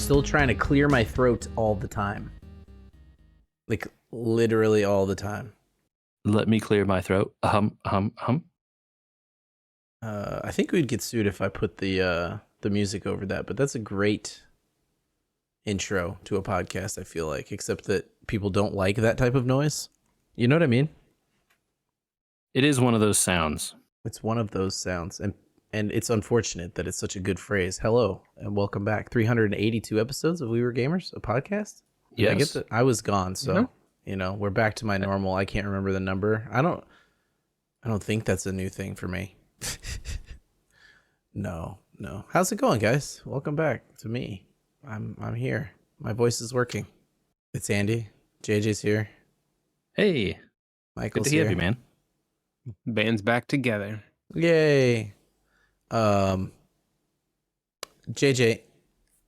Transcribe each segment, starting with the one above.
still trying to clear my throat all the time. Like, literally all the time. Let me clear my throat. Hum. I think we'd get sued if I put the music over that, but that's a great intro to a podcast, I feel like, except that people don't like that type of noise. You know what I mean? It is one of those sounds. It's one of those sounds, and it's unfortunate that it's such a good phrase. Hello, and welcome back. 382 episodes of We Were Gamers, a podcast? Did I get that? I was gone, so, we're back to my normal. I can't remember the number. I don't think that's a new thing for me. No. How's it going, guys? Welcome back to me. I'm here. My voice is working. It's Andy. JJ's here. Hey. Michael's good to have you, man. Band's back together. Yay. JJ,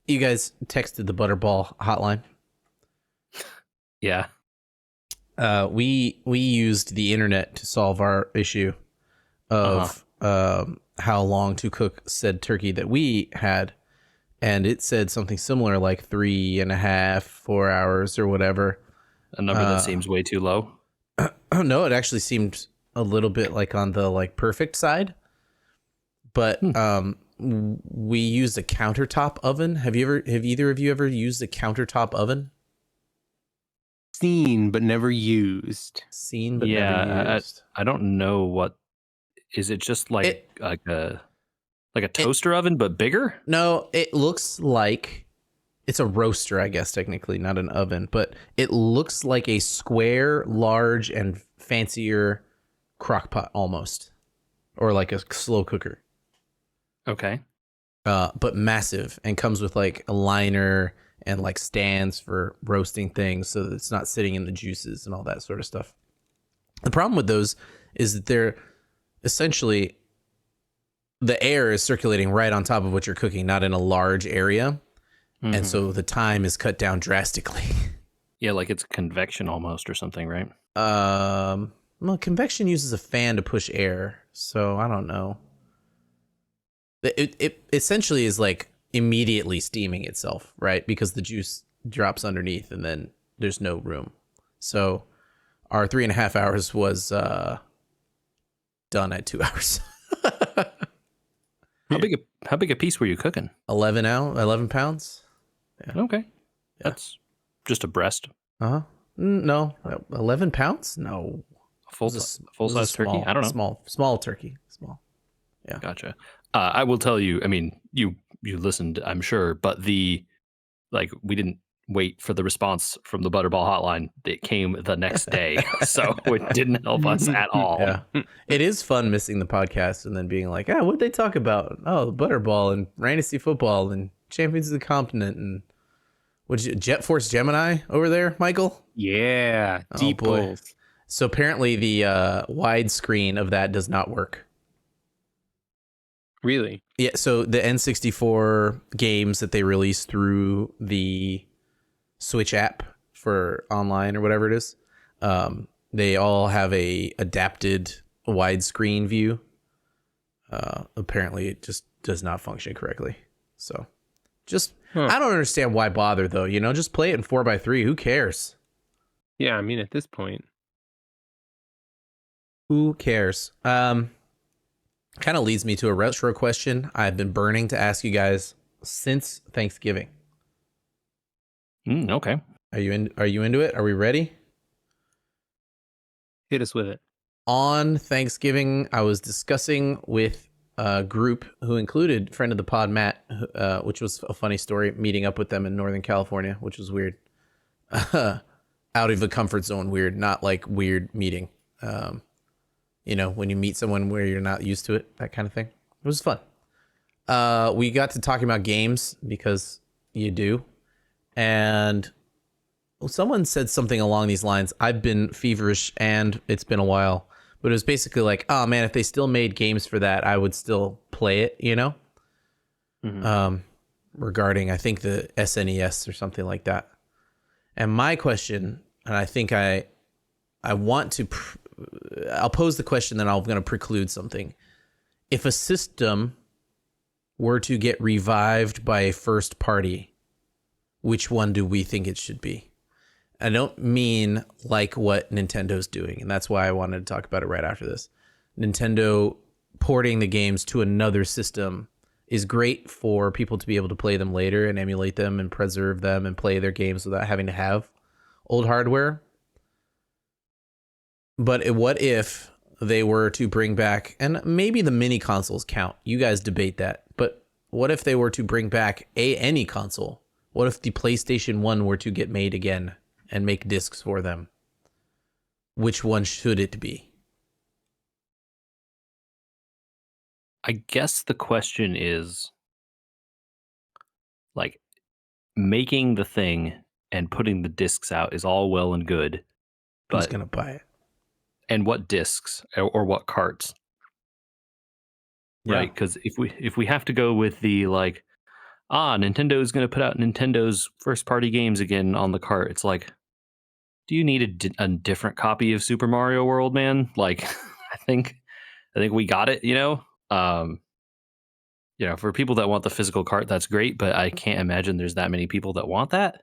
you guys texted the Butterball hotline. Yeah. We used the internet to solve our issue of how long to cook said turkey that we had, and it said something similar, like 3.5, 4 hours or whatever. A number that seems way too low. No, it actually seemed a little bit like on the perfect side. But we used a countertop oven. Have either of you ever used a countertop oven? Seen but never used. Seen but never used. I don't know what. Is it just like a toaster oven but bigger? No, it looks like it's a roaster, I guess, technically, not an oven, but it looks like a square, large, and fancier crock pot almost, or like a slow cooker. Okay. But massive, and comes with like a liner and like stands for roasting things so that it's not sitting in the juices and all that sort of stuff. The problem with those is that they're essentially, the air is circulating right on top of what you're cooking, not in a large area. Mm-hmm. And so the time is cut down drastically. Yeah, like it's convection almost or something, right? Well, convection uses a fan to push air, so I don't know. It essentially is like immediately steaming itself, right? Because the juice drops underneath and then there's no room. So our 3.5 hours was done at 2 hours. How big a piece were you cooking? 11 pounds. Yeah. Okay. Yeah. That's just a breast. No, 11 pounds? No. Full size turkey? I don't know. Small turkey. Small. Yeah. Gotcha. I will tell you, I mean, you listened, I'm sure, but we didn't wait for the response from the Butterball hotline. It came the next day, so it didn't help us at all. Yeah. It is fun missing the podcast and then being like, what'd they talk about? Oh, Butterball and Fantasy Football and Champions of the Continent and Jet Force Gemini over there, Michael? Yeah, deep pulls. So apparently the widescreen of that does not work. Really? Yeah, so the N64 games that they release through the Switch app for online or whatever it is, they all have a adapted widescreen view. Apparently it just does not function correctly. So I don't understand why bother though, just play it in 4:3. Who cares? Yeah, I mean, at this point, who cares? Kind of leads me to a retro question I've been burning to ask you guys since Thanksgiving. Okay. Are you into it? Are we ready? Hit us with it. On Thanksgiving, I was discussing with a group who included friend of the pod, Matt, which was a funny story, meeting up with them in Northern California, which was weird. Out of the comfort zone weird, not like weird meeting. When you meet someone where you're not used to it, that kind of thing. It was fun. We got to talking about games because you do. And someone said something along these lines. I've been feverish and it's been a while, but it was basically like, oh man, if they still made games for that, I would still play it, Mm-hmm. Regarding, I think, the SNES or something like that. And my question, and I think I want to, I'll pose the question, then I'm going to preclude something. If a system were to get revived by a first party, which one do we think it should be? I don't mean like what Nintendo's doing, and that's why I wanted to talk about it right after this. Nintendo porting the games to another system is great for people to be able to play them later and emulate them and preserve them and play their games without having to have old hardware. But what if they were to bring back, and maybe the mini consoles count, you guys debate that, but what if they were to bring back any console? What if the PlayStation 1 were to get made again and make discs for them? Which one should it be? I guess the question is, like, making the thing and putting the discs out is all well and good, Who's but going to buy it? and what discs or what carts, right? Because if we have to go with the like, Nintendo is going to put out Nintendo's first party games again on the cart, it's like, do you need a different copy of Super Mario World, man? Like, I think we got it, for people that want the physical cart, that's great, but I can't imagine there's that many people that want that.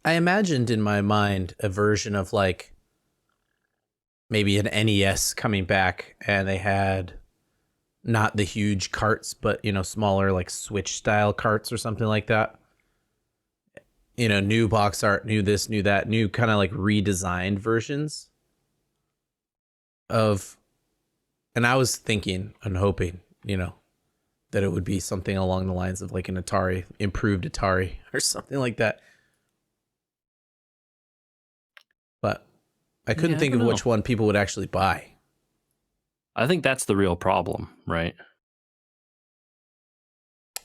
I imagined in my mind a version of like maybe an NES coming back, and they had not the huge carts, but smaller like Switch style carts or something like that. New box art, new this, new that, new kind of like redesigned versions of. And I was thinking and hoping, that it would be something along the lines of like an Atari, improved Atari or something like that. But I couldn't think of which one people would actually buy. I think that's the real problem, right?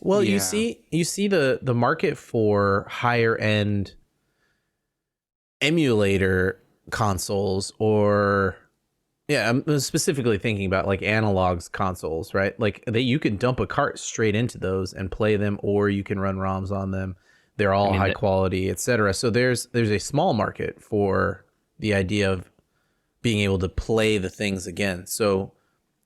Well, you see the market for higher end emulator consoles, or I'm specifically thinking about like analogs consoles, right? Like you can dump a cart straight into those and play them, or you can run ROMs on them. They're all high quality, etc. So there's a small market for the idea of being able to play the things again. So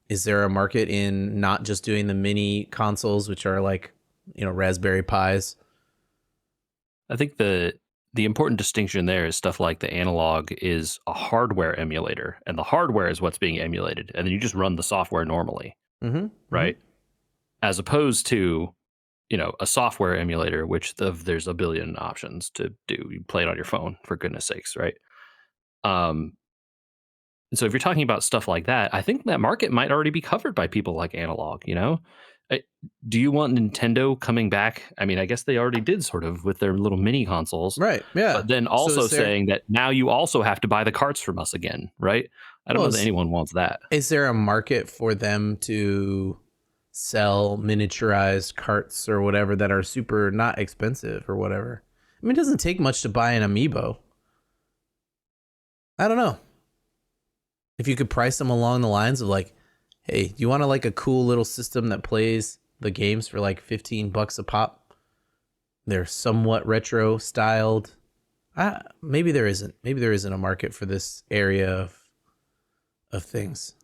is there a market in not just doing the mini consoles, which are like, Raspberry Pis? I think the important distinction there is stuff like the analog is a hardware emulator, and the hardware is what's being emulated, and then you just run the software normally, right? As opposed to, a software emulator, which there's a billion options to do. You play it on your phone, for goodness sakes, right? And so if you're talking about stuff like that, I think that market might already be covered by people like Analog, Do you want Nintendo coming back? I mean, I guess they already did sort of with their little mini consoles. Right, yeah. But then also saying that now you also have to buy the carts from us again, right? I don't know that anyone wants that. Is there a market for them to sell miniaturized carts or whatever that are super not expensive or whatever? I mean, it doesn't take much to buy an amiibo. I don't know. If you could price them along the lines of like, hey, do you want like a cool little system that plays the games for like $15 a pop? They're somewhat retro styled. Maybe there isn't. Maybe there isn't a market for this area of things.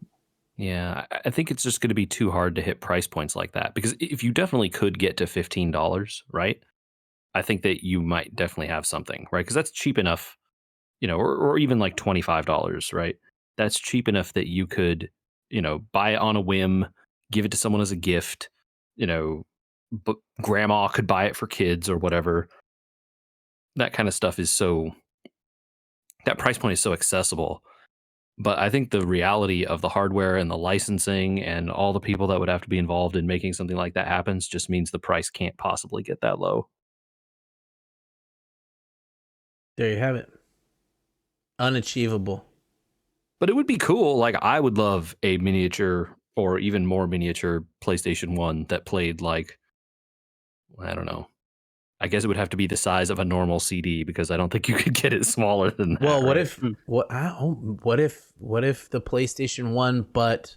Yeah, I think it's just going to be too hard to hit price points like that, because if you definitely could get to $15, right? I think that you might definitely have something, right? Because that's cheap enough, or even like $25, right? That's cheap enough that you could, buy it on a whim, give it to someone as a gift, but grandma could buy it for kids or whatever. That kind of stuff that price point is so accessible. But I think the reality of the hardware and the licensing and all the people that would have to be involved in making something like that happens just means the price can't possibly get that low. There you have it. Unachievable. But it would be cool. Like, I would love a miniature or even more miniature PlayStation 1 that played like, I don't know. I guess it would have to be the size of a normal CD, because I don't think you could get it smaller than that. Well, what right? if the PlayStation 1 but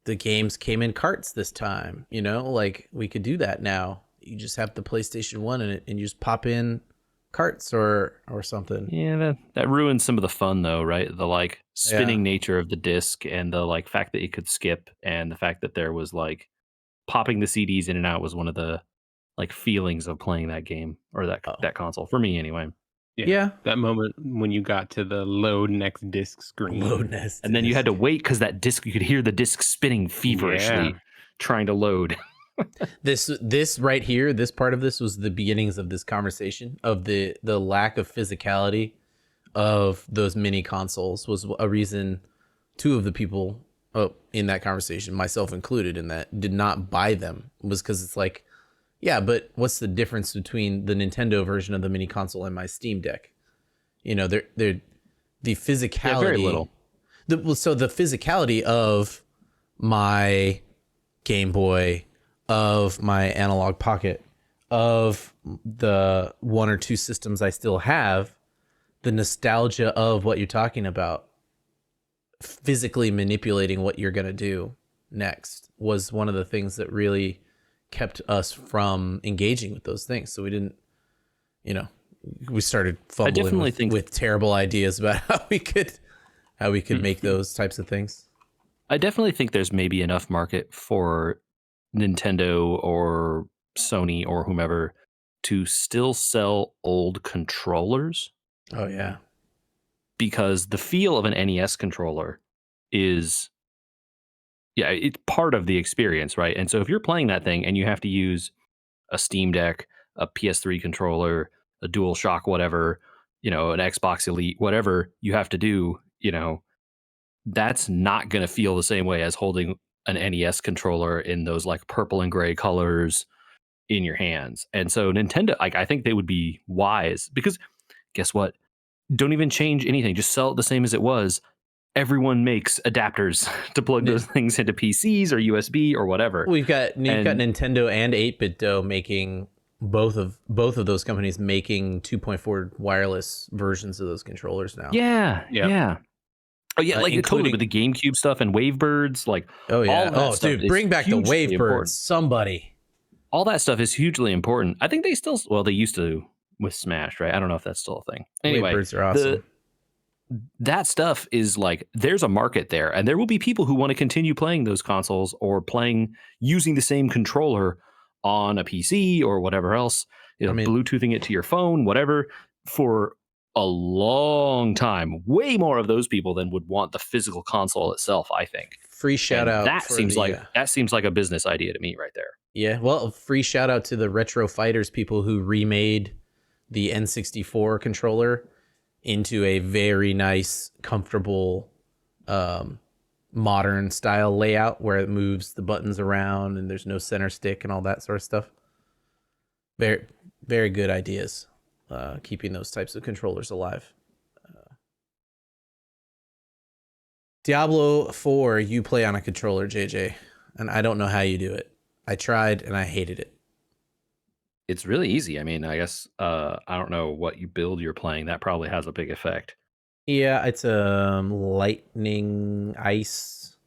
the games came in carts this time, like we could do that now. You just have the PlayStation 1 and you just pop in carts or something. Yeah, that ruins some of the fun though, right? The like spinning nature of the disc, and the like fact that you could skip, and the fact that there was like popping the CDs in and out was one of the like feelings of playing that game or that console for me anyway. Yeah. That moment when you got to the load next disc screen. Load nest. And then you had to wait because that disc, you could hear the disc spinning feverishly Yeah. trying to load. This right here, this part of this was the beginnings of this conversation of the lack of physicality of those mini consoles was a reason two of the people in that conversation, myself included in that, did not buy them, was because it's like, yeah, but what's the difference between the Nintendo version of the mini console and my Steam Deck? You know, they're the physicality. Yeah, very little. So the physicality of my Game Boy, of my Analog Pocket, of the one or two systems I still have, the nostalgia of what you're talking about, physically manipulating what you're going to do next was one of the things that really kept us from engaging with those things. So we didn't, you know, we started fumbling with terrible ideas about how we could make those types of things. I definitely think there's maybe enough market for Nintendo or Sony or whomever to still sell old controllers. Oh yeah. Because the feel of an NES controller is, it's part of the experience, right? And so if you're playing that thing and you have to use a Steam Deck, a PS3 controller, a DualShock, whatever, an Xbox Elite, whatever you have to do, that's not going to feel the same way as holding an NES controller in those like purple and gray colors in your hands. And so Nintendo, I think they would be wise, because guess what? Don't even change anything. Just sell it the same as it was. Everyone makes adapters to plug those things into PCs or USB or whatever. You've got Nintendo and 8BitDo making both of those companies making 2.4 wireless versions of those controllers now. Yeah. Oh yeah, like totally with the GameCube stuff and Wavebirds, like all that stuff. Dude, bring back the Wavebirds, important. Somebody. All that stuff is hugely important. I think they used to with Smash, right? I don't know if that's still a thing. Anyway, Wavebirds are awesome. That stuff is like, there's a market there, and there will be people who want to continue playing those consoles or using the same controller on a PC or whatever else, Bluetoothing it to your phone, whatever, for a long time. Way more of those people than would want the physical console itself, I think. Free shout out. That seems like a business idea to me right there. Yeah, well, free shout out to the Retro Fighters people who remade the N64 controller into a very nice, comfortable, modern style layout where it moves the buttons around and there's no center stick and all that sort of stuff. Very, very good ideas, keeping those types of controllers alive. Diablo 4, you play on a controller, JJ, and I don't know how you do it. I tried and I hated it. It's really easy. I mean, I guess I don't know what build you're playing. That probably has a big effect. Yeah, it's a lightning ice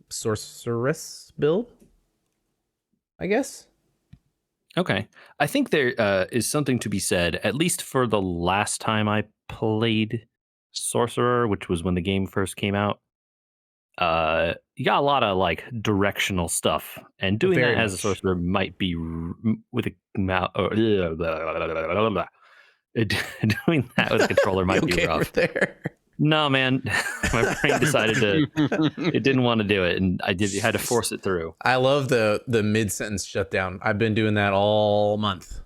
sorceress build, I guess. Okay. I think there is something to be said, at least for the last time I played Sorcerer, which was when the game first came out. You got a lot of like directional stuff, and doing that as a sorcerer might be with a mouse. Doing that with a controller might be rough. There? No, man, my brain decided it didn't want to do it, and had to force it through. I love the mid sentence shutdown. I've been doing that all month,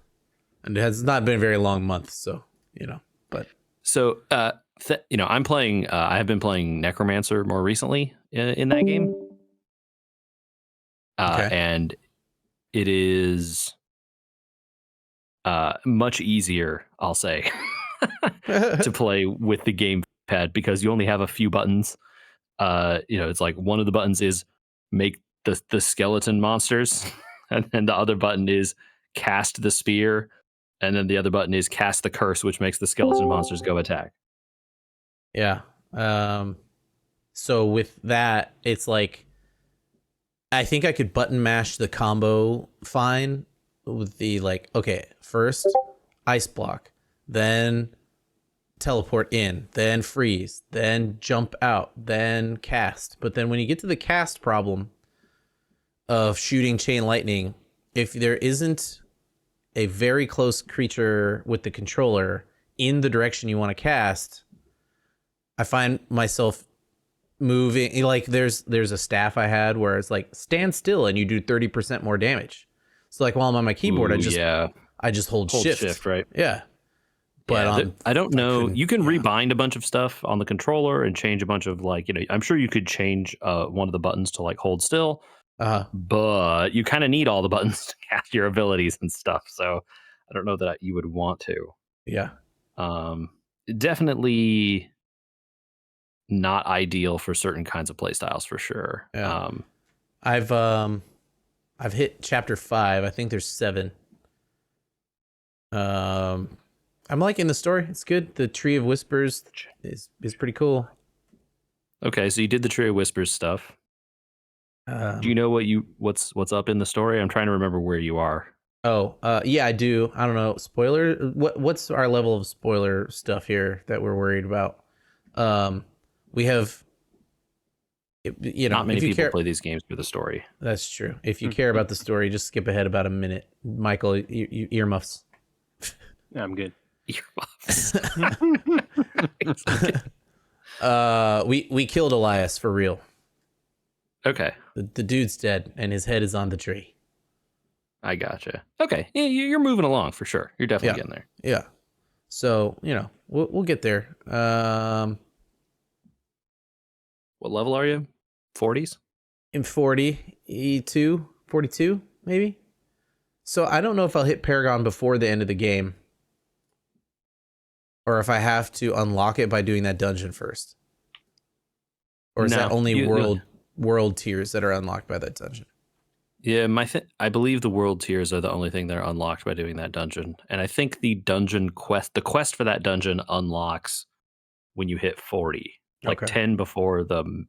and it has not been a very long month, so but so. I'm playing. I have been playing Necromancer more recently in that game, and it is much easier, I'll say, to play with the gamepad because you only have a few buttons. It's like one of the buttons is make the skeleton monsters, and then the other button is cast the spear, and then the other button is cast the curse, which makes the skeleton monsters go attack. Yeah. So with that, it's like, I think I could button mash the combo fine with the first ice block, then teleport in, then freeze, then jump out, then cast. But then when you get to the cast problem of shooting chain lightning if there isn't a very close creature with the controller in the direction you want to cast, I find myself moving. Like there's a staff I had where it's like stand still and you do 30% more damage. So like while I'm on my keyboard, Ooh, I just hold shift. right? Yeah. But Yeah, I don't know. couldn't- You can yeah. rebind a bunch of stuff on the controller and change a bunch of like, I'm sure you could change one of the buttons to like hold still, but you kind of need all the buttons to cast your abilities and stuff. So I don't know that you would want to. Yeah. Definitely not ideal for certain kinds of playstyles for sure. Yeah. I've hit chapter 5. I think there's 7. I'm liking the story. It's good. The Tree of Whispers is pretty cool. Okay, so you did the Tree of Whispers stuff. Do you know what's up in the story? I'm trying to remember where you are. Yeah, I do. I don't know. Spoiler. What's our level of spoiler stuff here that we're worried about? We have, Not many if you people play these games for the story. That's true. If you care about the story, just skip ahead about a minute. Michael, you earmuffs. I'm good. Earmuffs. We killed Elias for real. Okay. The dude's dead and his head is on the tree. I gotcha. Okay. Yeah, you're moving along for sure. You're definitely getting there. Yeah. So, we'll get there. What level are you? 40s? In 42, maybe. So I don't know if I'll hit Paragon before the end of the game, or if I have to unlock it by doing that dungeon first. Or is that only world tiers that are unlocked by that dungeon? Yeah, I believe the world tiers are the only thing that are unlocked by doing that dungeon. And I think the quest for that dungeon unlocks when you hit 40, like 10 before the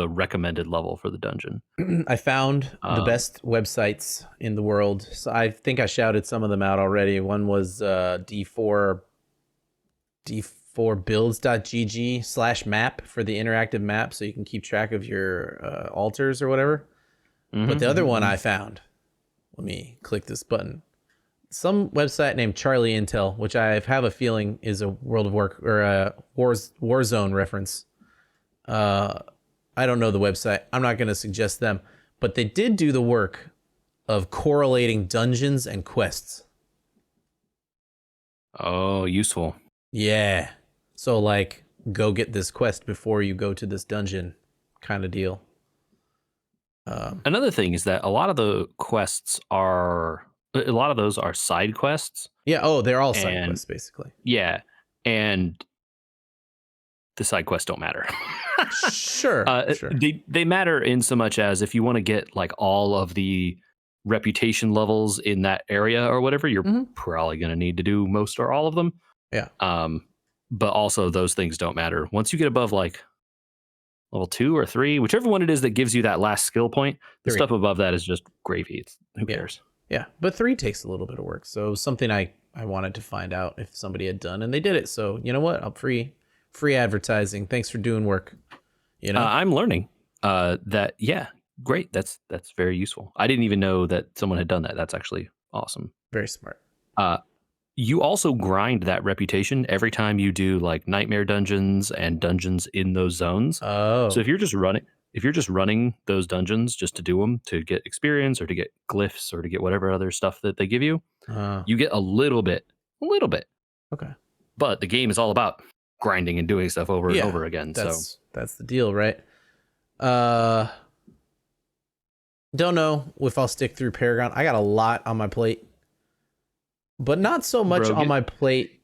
recommended level for the dungeon. I found the best websites in the world. So I think I shouted some of them out already. One was d4builds.gg/map for the interactive map, so you can keep track of your altars or whatever. But the other one I found, let me click this button. Some website named Charlie Intel, which I have a feeling is a World of War or a Warzone reference. I don't know the website. I'm not going to suggest them, but they did do the work of correlating dungeons and quests. Oh, useful. Yeah. So like, go get this quest before you go to this dungeon kind of deal. Another thing is that a lot of those are side quests. Yeah. Oh, they're all side quests basically. Yeah. And the side quests don't matter. Sure. They matter in so much as if you want to get like all of the reputation levels in that area or whatever, you're probably going to need to do most or all of them. Yeah. But also those things don't matter. Once you get above like level 2 or 3, whichever one it is that gives you that last skill point, the stuff above that is just gravy. Who cares? Yeah. But 3 takes a little bit of work. So something I wanted to find out if somebody had done, and they did it. So you know what? I'll free advertising. Thanks for doing work. I'm learning that. Yeah, great. That's very useful. I didn't even know that someone had done that. That's actually awesome. Very smart. You also grind that reputation every time you do like nightmare dungeons and dungeons in those zones. Oh, so if you're just running those dungeons just to do them to get experience or to get glyphs or to get whatever other stuff that they give you, you get a little bit. Okay. But the game is all about grinding and doing stuff over and over again. That's the deal, right? Don't know if I'll stick through Paragon. I got a lot on my plate. But not so much on my plate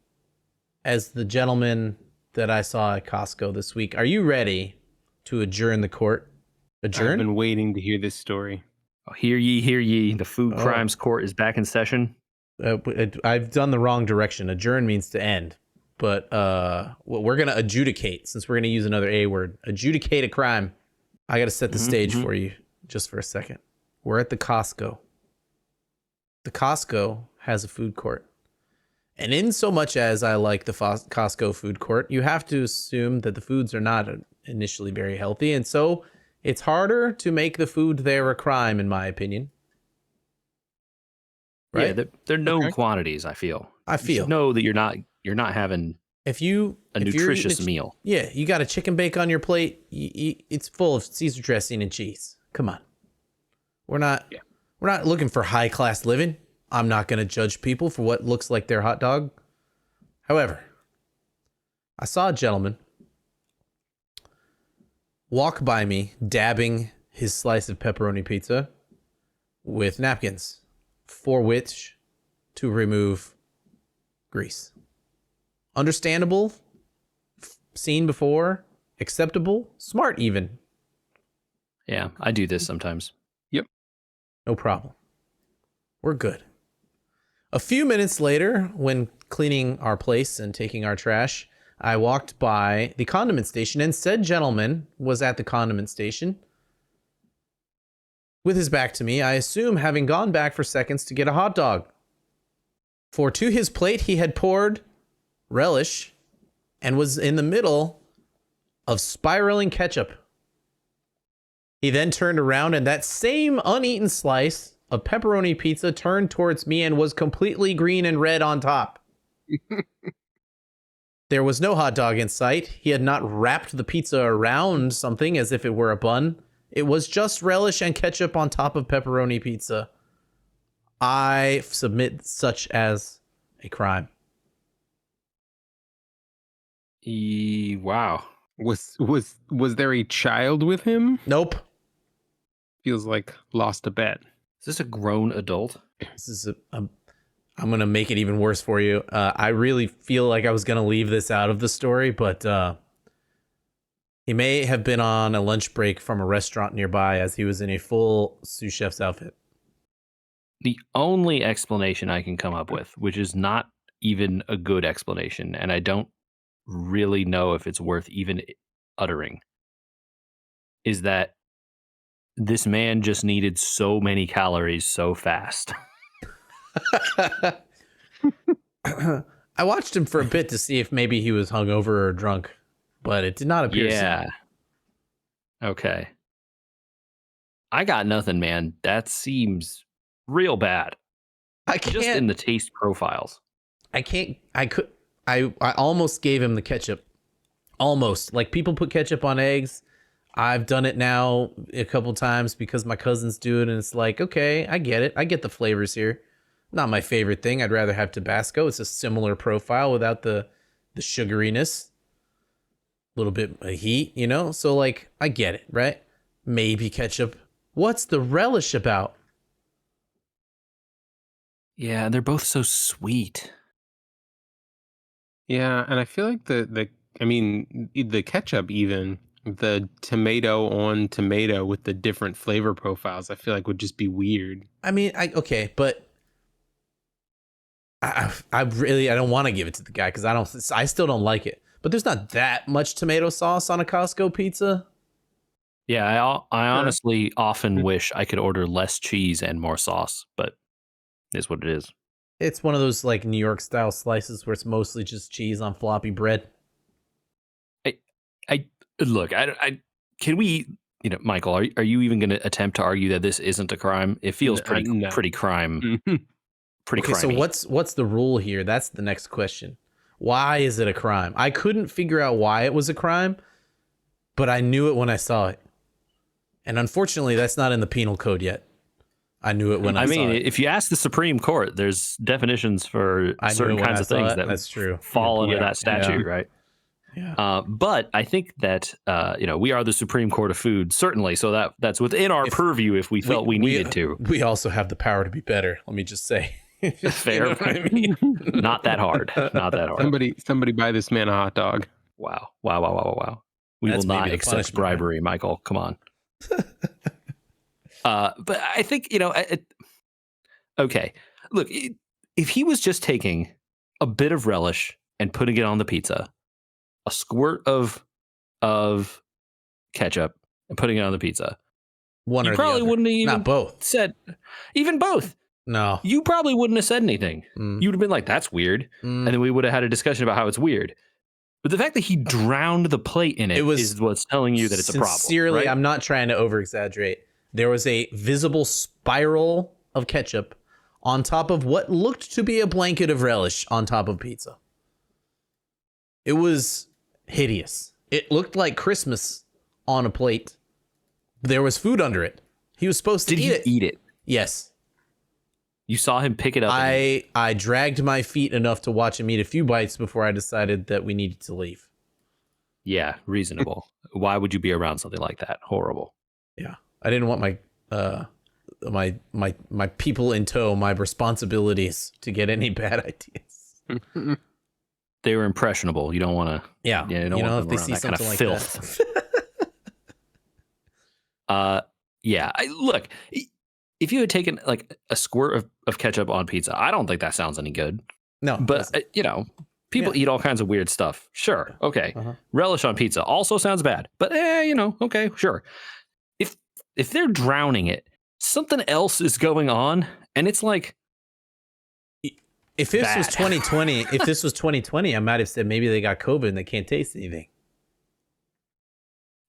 as the gentleman that I saw at Costco this week. Are you ready to adjourn the court? Adjourn? I've been waiting to hear this story. Oh, hear ye. The Food Crimes Court is back in session. I've done the wrong direction. Adjourn means to end. But we're going to adjudicate, since we're going to use another A word. Adjudicate a crime. I got to set the stage for you just for a second. We're at the Costco. The Costco has a food court. And in so much as I like the Costco food court, you have to assume that the foods are not initially very healthy. And so it's harder to make the food there a crime, in my opinion. right? Yeah, they're known Okay. quantities. I feel. I You feel should know that you're not having if you're nutritious eating meal. yeah, you got a chicken bake on your plate. It's full of Caesar dressing and cheese. Come on, we're not Yeah. we're not looking for high class living. I'm not going to judge people for what looks like their hot dog. However, I saw a gentleman walk by me dabbing his slice of pepperoni pizza with napkins, for which to remove grease. Understandable, seen before, acceptable, smart even. Yeah, I do this sometimes. No problem. We're good. A few minutes later, when cleaning our place and taking our trash, I walked by the condiment station, and said gentleman was at the condiment station with his back to me, I assume having gone back for seconds to get a hot dog. For to his plate, he had poured relish and was in the middle of spiraling ketchup. He then turned around, and that same uneaten slice of pepperoni pizza turned towards me and was completely green and red on top. There was no hot dog in sight. He had not wrapped the pizza around something as if it were a bun. It was just relish and ketchup on top of pepperoni pizza. I submit such as a crime. Wow. Was there a child with him? Nope. Feels like lost a bet. Is this a grown adult? This is I'm going to make it even worse for you. I really feel like I was going to leave this out of the story, but he may have been on a lunch break from a restaurant nearby as he was in a full sous chef's outfit. The only explanation I can come up with, which is not even a good explanation, and I don't really know if it's worth even uttering, is that this man just needed so many calories so fast. I watched him for a bit to see if maybe he was hungover or drunk, but it did not appear so. Yeah. Okay. I got nothing, man. That seems real bad. I Just in can't. the taste profiles. I almost gave him the ketchup. Almost. Like, people put ketchup on eggs. I've done it now a couple times because my cousins do it, and it's like, okay, I get it. I get the flavors here. Not my favorite thing. I'd rather have Tabasco. It's a similar profile without the sugariness. A little bit of heat, you know? So, like, I get it, right? Maybe ketchup. What's the relish about? Yeah, they're both so sweet. Yeah, and I feel like the ketchup, even the tomato on tomato with the different flavor profiles, I feel like would just be weird. I mean, okay, but I really don't want to give it to the guy because I still don't like it. But there's not that much tomato sauce on a Costco pizza. Yeah, I honestly often wish I could order less cheese and more sauce, but it's what it is. It's one of those like New York style slices where it's mostly just cheese on floppy bread. I look, I can we, Michael, are you even going to attempt to argue that this isn't a crime? It feels pretty No. crime. Pretty Okay, crimey. so what's the rule here? That's the next question. Why is it a crime? I couldn't figure out why it was a crime, but I knew it when I saw it. And unfortunately, that's not in the penal code yet. I knew it when I saw it. If you ask the Supreme Court, there's definitions for I knew certain it when kinds I of saw things it. that That's true. fall under Yeah, that statute, right? Yeah. But I think that we are the Supreme Court of food, certainly. So that's within our purview if we felt we needed to. We also have the power to be better. Let me just say. Fair. You know what I mean? Not that hard. Not that hard. Somebody buy this man a hot dog. Wow. We That's will not maybe the accept punishment, man. bribery, Michael. Come on. But I think, okay. Look, if he was just taking a bit of relish and putting it on the pizza, a squirt of ketchup and putting it on the pizza, One you or probably the other. wouldn't have even Not both. said, even both. No. You probably wouldn't have said anything. Mm. You'd have been like, that's weird. Mm. And then we would have had a discussion about how it's weird. But the fact that he drowned the plate in it is what's telling you that it's a problem. Sincerely, right? I'm not trying to over exaggerate. There was a visible spiral of ketchup on top of what looked to be a blanket of relish on top of pizza. It was hideous. It looked like Christmas on a plate. There was food under it. He was supposed to Did eat he it. eat it? Yes. You saw him pick it up. I dragged my feet enough to watch him eat a few bites before I decided that we needed to leave. Yeah, reasonable. Why would you be around something like that? Horrible. Yeah. I didn't want my people in tow, my responsibilities, to get any bad ideas. They were impressionable. You don't want to. Yeah. You don't want if them they around see that kind something of like filth. that. Yeah. Look, if you had taken like a squirt of ketchup on pizza, I don't think that sounds any good. No. But people eat all kinds of weird stuff. Sure. Okay. Uh-huh. Relish on pizza also sounds bad. But okay, sure. If they're drowning it, something else is going on, and it's like, if this bad. was 2020, I might have said maybe they got COVID and they can't taste anything.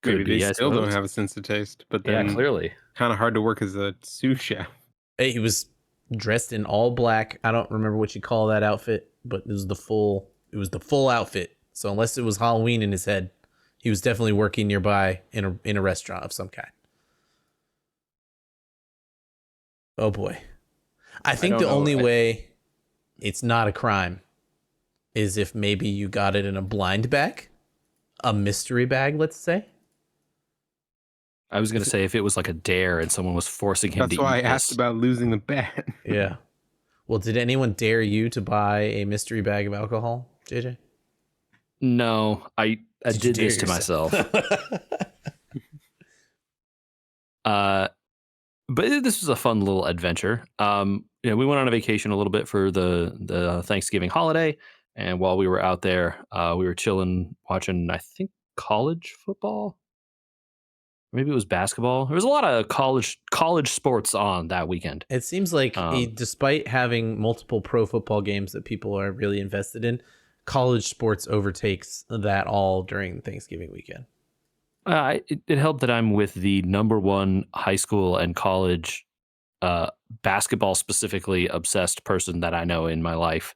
could Maybe be, they I still don't suppose. have a sense of taste, but then clearly. kind of hard to work as a sous chef. He was dressed in all black. I don't remember what you call that outfit, but it was the full outfit. So unless it was Halloween in his head, he was definitely working nearby in a restaurant of some kind. Oh boy. I think the only way it's not a crime is if maybe you got it in a blind bag, a mystery bag, let's say. I was going to say if it was like a dare and someone was forcing him That's to why I eat asked this. about losing the bet. Yeah. Well, did anyone dare you to buy a mystery bag of alcohol, JJ? No, I Did you did dare this to yourself? But this was a fun little adventure. We went on a vacation a little bit for the Thanksgiving holiday, and while we were out there, we were chilling, watching, I think, college football. Maybe it was basketball. There was a lot of college sports on that weekend. It seems like despite having multiple pro football games that people are really invested in, college sports overtakes that all during Thanksgiving weekend. It helped that I'm with the number one high school and college basketball specifically obsessed person that I know in my life.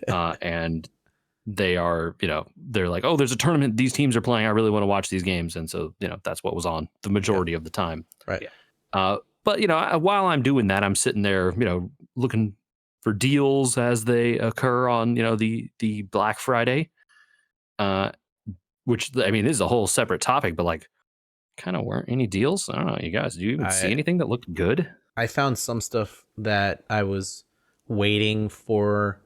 And they are, they're like, oh, there's a tournament these teams are playing. I really want to watch these games. And so, that's what was on the majority of the time. Right. But, while I'm doing that, I'm sitting there, looking for deals as they occur on, the Black Friday. Which, I mean, this is a whole separate topic, but like, kind of weren't any deals. I don't know, you guys, do you even see anything that looked good? I found some stuff that I was waiting for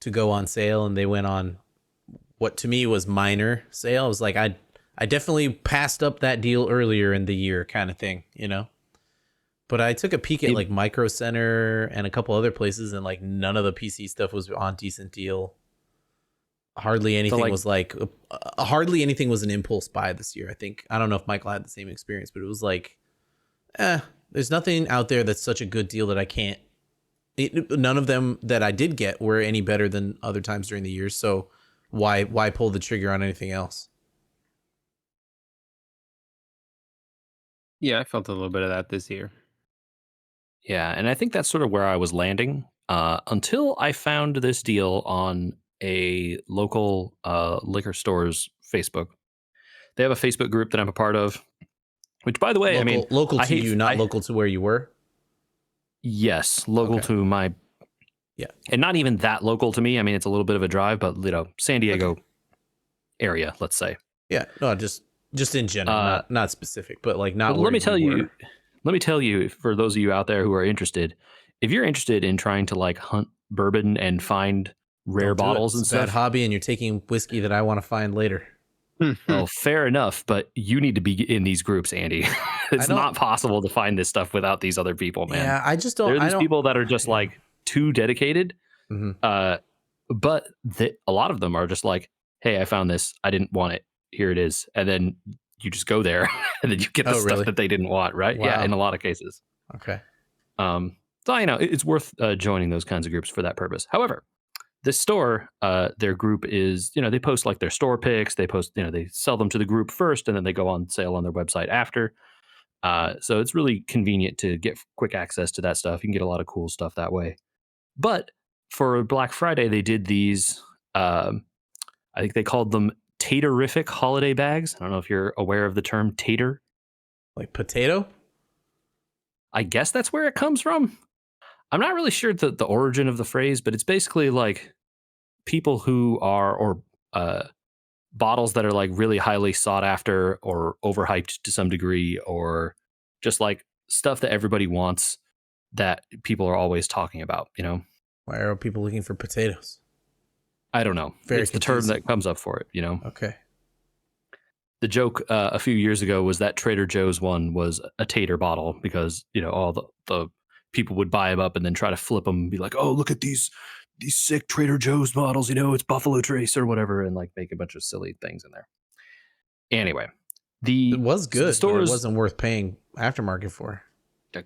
to go on sale, and they went on what to me was minor sale. I was like, I definitely passed up that deal earlier in the year kind of thing, But I took a peek at like Micro Center and a couple other places, and like none of the PC stuff was on decent deal. Hardly anything hardly anything was an impulse buy this year. I think, I don't know if Michael had the same experience, but it was like, there's nothing out there that's such a good deal that I can't. None of them that I did get were any better than other times during the year. So why pull the trigger on anything else? Yeah, I felt a little bit of that this year. Yeah, and I think that's sort of where I was landing until I found this deal on a local liquor store's Facebook. They have a Facebook group that I'm a part of, which, by the way, local to you, not local to where you were. Yes, local to my. Yeah, and not even that local to me. I mean, it's a little bit of a drive, but San Diego area, let's say. Yeah, no, just in general, not specific, but like not. Well, let me tell you, for those of you out there who are interested, if you're interested in trying to like hunt bourbon and find rare bottles and stuff, bad hobby, and you're taking whiskey that I want to find later. Well, fair enough, but you need to be in these groups, Andy. It's not possible to find this stuff without these other people, man. Yeah, I just don't. There are these people that are just like too dedicated, but a lot of them are just like, hey, I found this. I didn't want it. Here it is. And then you just go there and then you get the stuff that they didn't want, right? Wow. Yeah, in a lot of cases. Okay. So, it's worth joining those kinds of groups for that purpose. However, this store, their group is, they post like their store picks. They post, they sell them to the group first, and then they go on sale on their website after. So it's really convenient to get quick access to that stuff. You can get a lot of cool stuff that way. But for Black Friday, they did these. I think they called them Taterific holiday bags. I don't know if you're aware of the term tater. Like potato? I guess that's where it comes from. I'm not really sure the origin of the phrase, but it's basically like people who are, or bottles that are like really highly sought after or overhyped to some degree, or just like stuff that everybody wants that people are always talking about, you know? Why are people looking for potatoes? I don't know. Very it's the term confusing. that comes up for it, you know? Okay. The joke a few years ago was that Trader Joe's one was a tater bottle because, you know, all the people would buy them up and then try to flip them and be like, oh, look at these sick Trader Joe's bottles, you know, it's Buffalo Trace or whatever, and like make a bunch of silly things in there. Anyway, It was good, the stores, but it wasn't worth paying aftermarket for.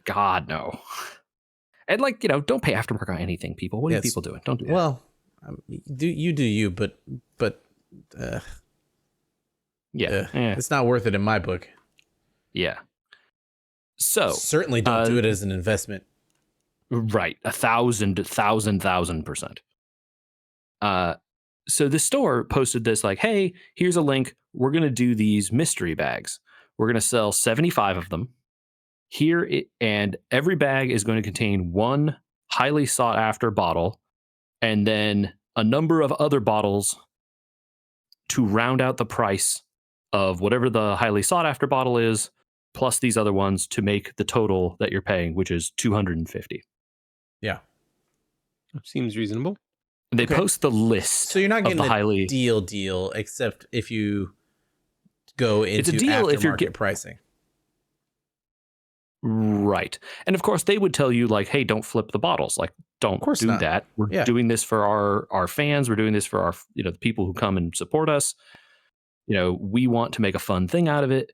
God, no. And like, you know, don't pay aftermarket on anything, people. What are people doing? Don't do that. Well, do you, but yeah. it's not worth it in my book. Yeah. So certainly don't do it as an investment. Right. 1,000%. So the store posted this like, hey, here's a link. We're going to do these mystery bags. We're going to sell 75 of them. And every bag is going to contain one highly sought after bottle and then a number of other bottles to round out the price of whatever the highly sought after bottle is, plus these other ones to make the total that you're paying, which is $250. Yeah. Seems reasonable. They post the list. So you're not getting the a deal, except if you go into it's a deal aftermarket if you're pricing. Right. And of course they would tell you like, hey, don't flip the bottles. Like, don't do that. We're doing this for our fans. We're doing this for our, you know, the people who come and support us. You know, we want to make a fun thing out of it.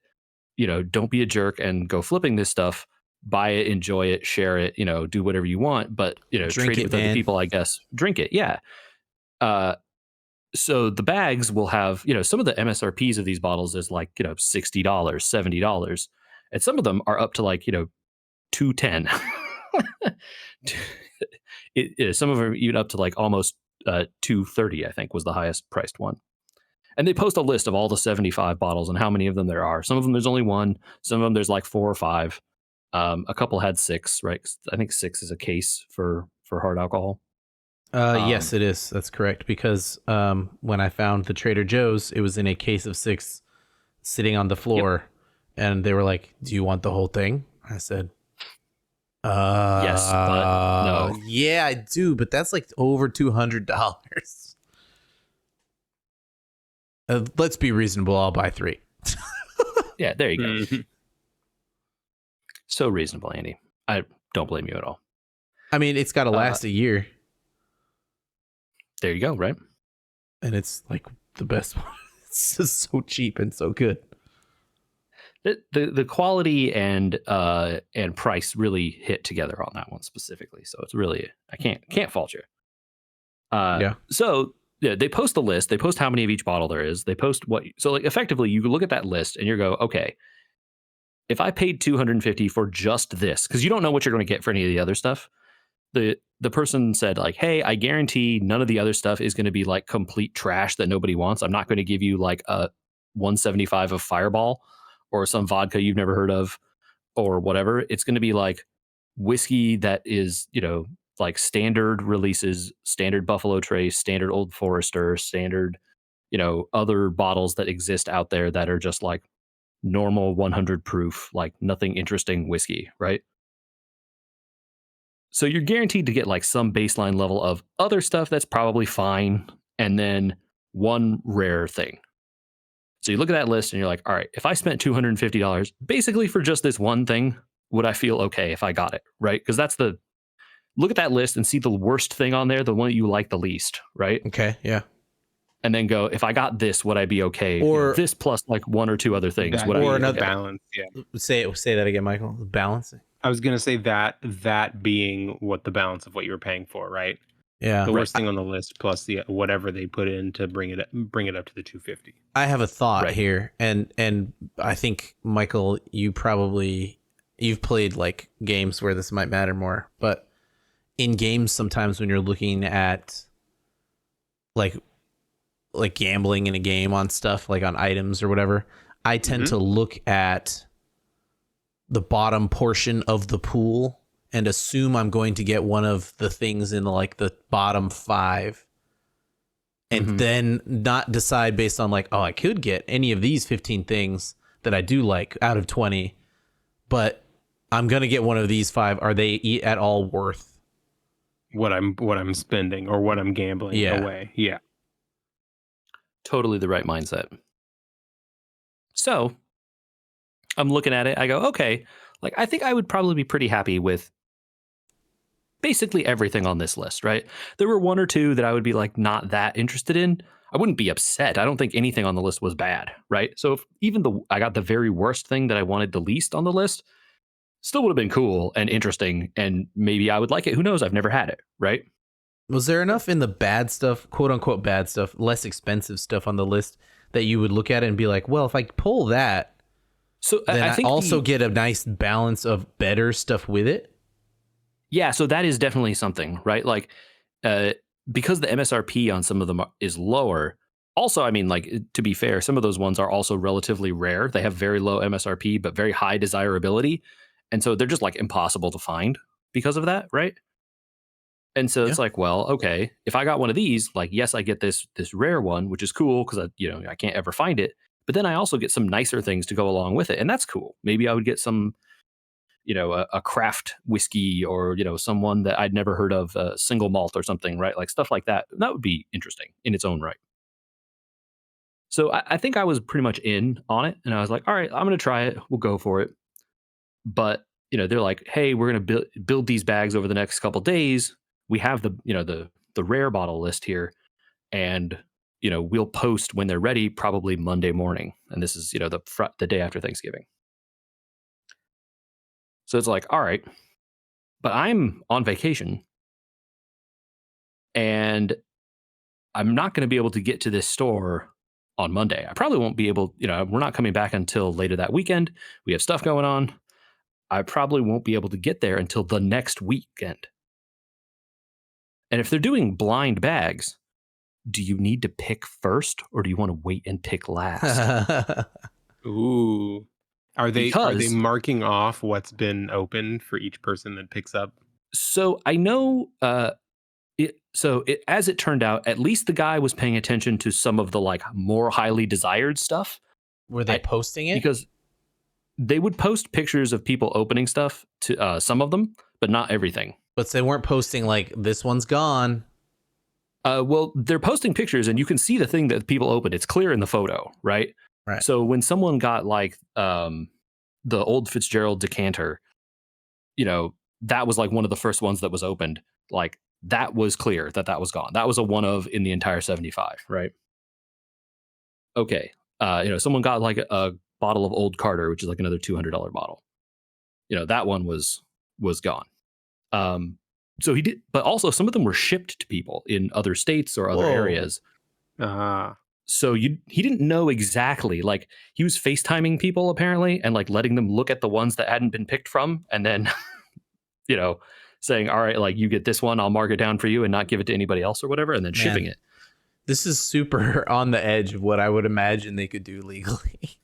You know, don't be a jerk and go flipping this stuff. Buy it, enjoy it, share it, you know, do whatever you want, but, you know, trade it with other people, I guess. Drink it. Yeah. So the bags will have, you know, some of the MSRPs of these bottles is like, you know, $60, $70. And some of them are up to like, you know, $210. Some of them are even up to like almost $230, I think was the highest priced one. And they post a list of all the 75 bottles and how many of them there are. Some of them there's only one. Some of them there's like 4 or 5. A couple had 6, right? I think 6 is a case for hard alcohol. Yes, it is. That's correct. Because when I found the Trader Joe's, it was in a case of 6 sitting on the floor. Yep. And they were like, do you want the whole thing? I said, yes, but no. Yeah, I do. But that's like over $200. Let's be reasonable. I'll buy 3. Yeah, there you go. So reasonable, Andy. I don't blame you at all. I mean, it's got to last a year. There you go, right? And it's like the best one. It's just so cheap and so good. The quality and price really hit together on that one specifically. So it's really, I can't fault you. Yeah. So yeah, they post the list. They post how many of each bottle there is. They post so like effectively you look at that list and you go, okay, if I paid $250 for just this, because you don't know what you're going to get for any of the other stuff. The person said like, hey, I guarantee none of the other stuff is going to be like complete trash that nobody wants. I'm not going to give you like a 175 of Fireball or some vodka you've never heard of or whatever. It's going to be like whiskey that is, you know, like standard releases, standard Buffalo Trace, standard Old Forester, standard, you know, other bottles that exist out there that are just like normal 100 proof, like nothing interesting whiskey, right? So you're guaranteed to get like some baseline level of other stuff that's probably fine, and then one rare thing. So you look at that list and you're like, all right, if I spent $250 basically for just this one thing, would I feel okay if I got it, right? Because that's look at that list and see the worst thing on there, the one that you like the least, right? Okay, yeah. And then go, if I got this, would I be okay? Or this plus like 1 or 2 other things. Or another balance. Yeah. Say that again, Michael. Balancing. I was gonna say that being what the balance of what you were paying for, right? Yeah. The worst thing on the list plus the whatever they put in to bring it up to the 250. I have a thought Right. here, and I think Michael, you've played like games where this might matter more, but in games sometimes when you're looking at like gambling in a game on stuff like on items or whatever, I tend to look at the bottom portion of the pool and assume I'm going to get one of the things in like the bottom 5, and then not decide based on like, oh, I could get any of these 15 things that I do like out of 20, but I'm going to get one of these 5. Are they at all worth what I'm spending or what I'm gambling away? Yeah. Totally the right mindset. So I'm looking at it. I go, okay, like I think I would probably be pretty happy with basically everything on this list, right? There were 1 or 2 that I would be like not that interested in. I wouldn't be upset. I don't think anything on the list was bad, right? So if even I got the very worst thing that I wanted the least on the list, still would have been cool and interesting, and maybe I would like it. Who knows? I've never had it, right? Was there enough in the bad stuff, quote unquote bad stuff, less expensive stuff on the list that you would look at it and be like, well, if I pull that, so then I think also get a nice balance of better stuff with it? Yeah, so that is definitely something, right? Like, because the MSRP on some of them is lower. Also, I mean, like, to be fair, some of those ones are also relatively rare. They have very low MSRP, but very high desirability. And so they're just like impossible to find because of that, right? And so it's like, well, okay, if I got one of these, like, yes, I get this rare one, which is cool because I can't ever find it. But then I also get some nicer things to go along with it, and that's cool. Maybe I would get some, a craft whiskey, or someone that I'd never heard of, single malt or something, right? Like stuff like that. That would be interesting in its own right. So I think I was pretty much in on it, and I was like, all right, I'm going to try it. We'll go for it. But they're like, hey, we're going to build these bags over the next couple days. We have the rare bottle list here, and we'll post when they're ready, probably Monday morning. And this is the day after Thanksgiving. So it's like, all right, but I'm on vacation, and I'm not going to be able to get to this store on Monday. I probably won't be able, we're not coming back until later that weekend. We have stuff going on. I probably won't be able to get there until the next weekend. And if they're doing blind bags, do you need to pick first, or do you want to wait and pick last? Ooh. Are they Because marking off what's been open for each person that picks up? So I know as it turned out, at least the guy was paying attention to some of the like more highly desired stuff. Were they posting it? Because they would post pictures of people opening stuff to some of them, but not everything. But they weren't posting like, this one's gone. Well, they're posting pictures, and you can see the thing that people opened. It's clear in the photo, right? Right. So when someone got like the old Fitzgerald decanter, that was like one of the first ones that was opened. Like that was clear that was gone. That was a one of in the entire 75, right? Okay. Someone got like a bottle of Old Carter, which is like another $200 bottle. That one was gone. So he did, but also some of them were shipped to people in other states or other areas. So he didn't know exactly, like he was FaceTiming people apparently, and like letting them look at the ones that hadn't been picked from, and then, saying, all right, like you get this one, I'll mark it down for you and not give it to anybody else or whatever, and then shipping it. This is super on the edge of what I would imagine they could do legally.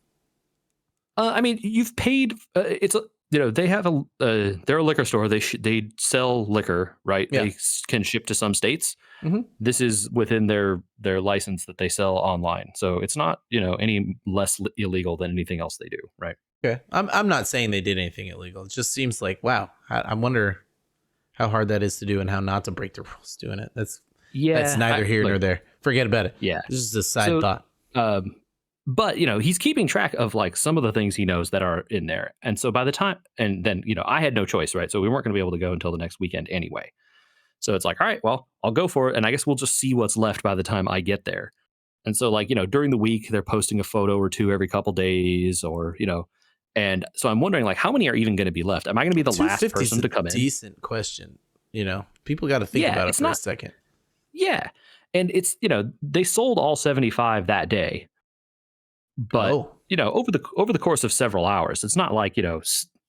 I mean, you've paid, they have they're a liquor store. They sell liquor, right? Yeah. They can ship to some states. Mm-hmm. This is within their license that they sell online. So it's not, any less illegal than anything else they do, right? Okay. I'm not saying they did anything illegal. It just seems like, wow, I wonder how hard that is to do and how not to break the rules doing it. That's neither here nor there. Forget about it. Yeah. This is a side thought. But, he's keeping track of like some of the things he knows that are in there. And so by the time, and then, I had no choice, right? So we weren't going to be able to go until the next weekend anyway. So it's like, all right, well, I'll go for it. And I guess we'll just see what's left by the time I get there. And so like, during the week, they're posting a photo or two every couple days, or, and so I'm wondering like, how many are even going to be left? Am I going to be the last person to come in? Decent question. People got to think about it for a second. Yeah. And it's, they sold all 75 that day. But, Oh, over the course of several hours, it's not like,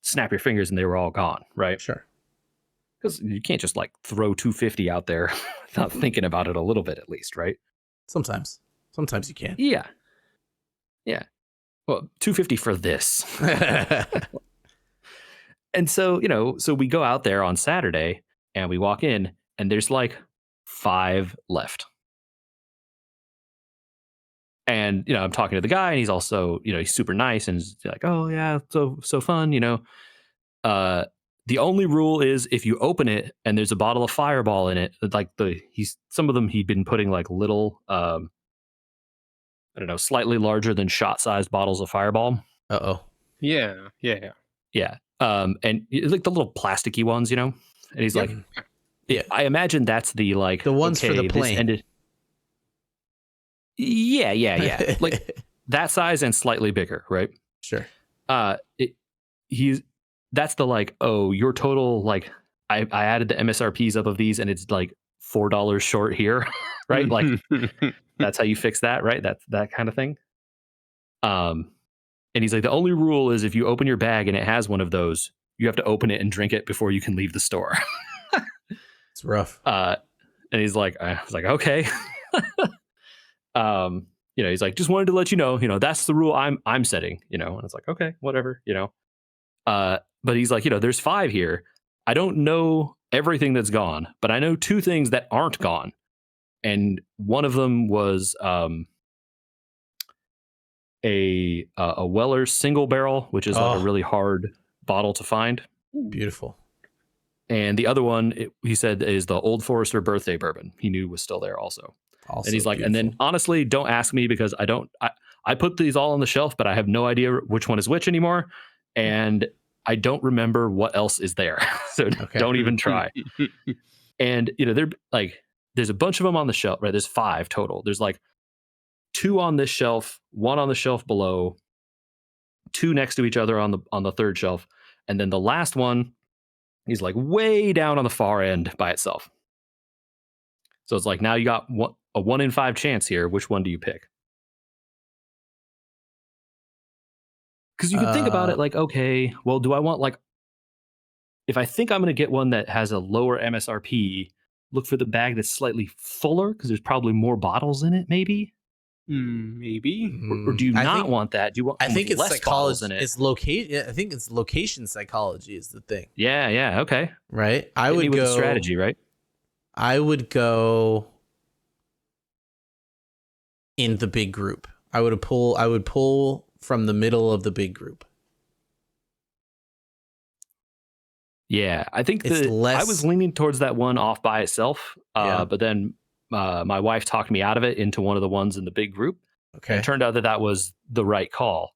snap your fingers and they were all gone, right? sure. Because you can't just like throw 250 out there without thinking about it a little bit at least, right? Sometimes you can. Yeah. Yeah. Well, 250 for this. And so, so we go out there on Saturday and we walk in and there's like 5 left. And, I'm talking to the guy and he's also, he's super nice and he's like, oh yeah, so fun, the only rule is if you open it and there's a bottle of Fireball in it, like some of them he'd been putting like little, I don't know, slightly larger than shot sized bottles of Fireball. Uh-oh. Yeah. Yeah. And like the little plasticky ones, and he's Yep. like, Yeah. I imagine that's the like The ones for the this plane. ended. Yeah. Like that size and slightly bigger, right? Sure. That's the like, oh, your total, like I added the MSRPs up of these and it's like $4 short here, right? Like that's how you fix that, right? That's that kind of thing. And he's like, the only rule is if you open your bag and it has one of those, you have to open it and drink it before you can leave the store. It's rough. And he's like, I was like, okay. He's like, just wanted to let you know, that's the rule I'm setting, and it's like, okay, whatever, but he's like, there's 5 here. I don't know everything that's gone, but I know 2 things that aren't gone. And one of them was a Weller single barrel, which is like a really hard bottle to find. Beautiful. And the other one, he said, is the Old Forester birthday bourbon. He knew was still there also. And he's like, beautiful. and then honestly, don't ask me because I put these all on the shelf, but I have no idea which one is which anymore. And I don't remember what else is there. So don't even try. And, they're like, there's a bunch of them on the shelf, right? There's 5 total. There's like 2 on this shelf, 1 on the shelf below, 2 next to each other on the 3rd shelf. And then the last one is like way down on the far end by itself. So it's like, now you got a 1 in 5 chance here. Which one do you pick? Because you can think about it like, okay, well, do I want like, if I think I'm going to get one that has a lower MSRP, look for the bag that's slightly fuller because there's probably more bottles in it, maybe. Maybe. Or do you not want that? Do you want? I think it's less bottles in it? It's location. I think it's location psychology is the thing. Yeah. Okay. Right. I Hit would me with go a strategy, right? I would go in the big group. I would pull from the middle of the big group. Yeah, I think It's less. I was leaning towards that one off by itself, but then my wife talked me out of it into one of the ones in the big group. Okay. And it turned out that was the right call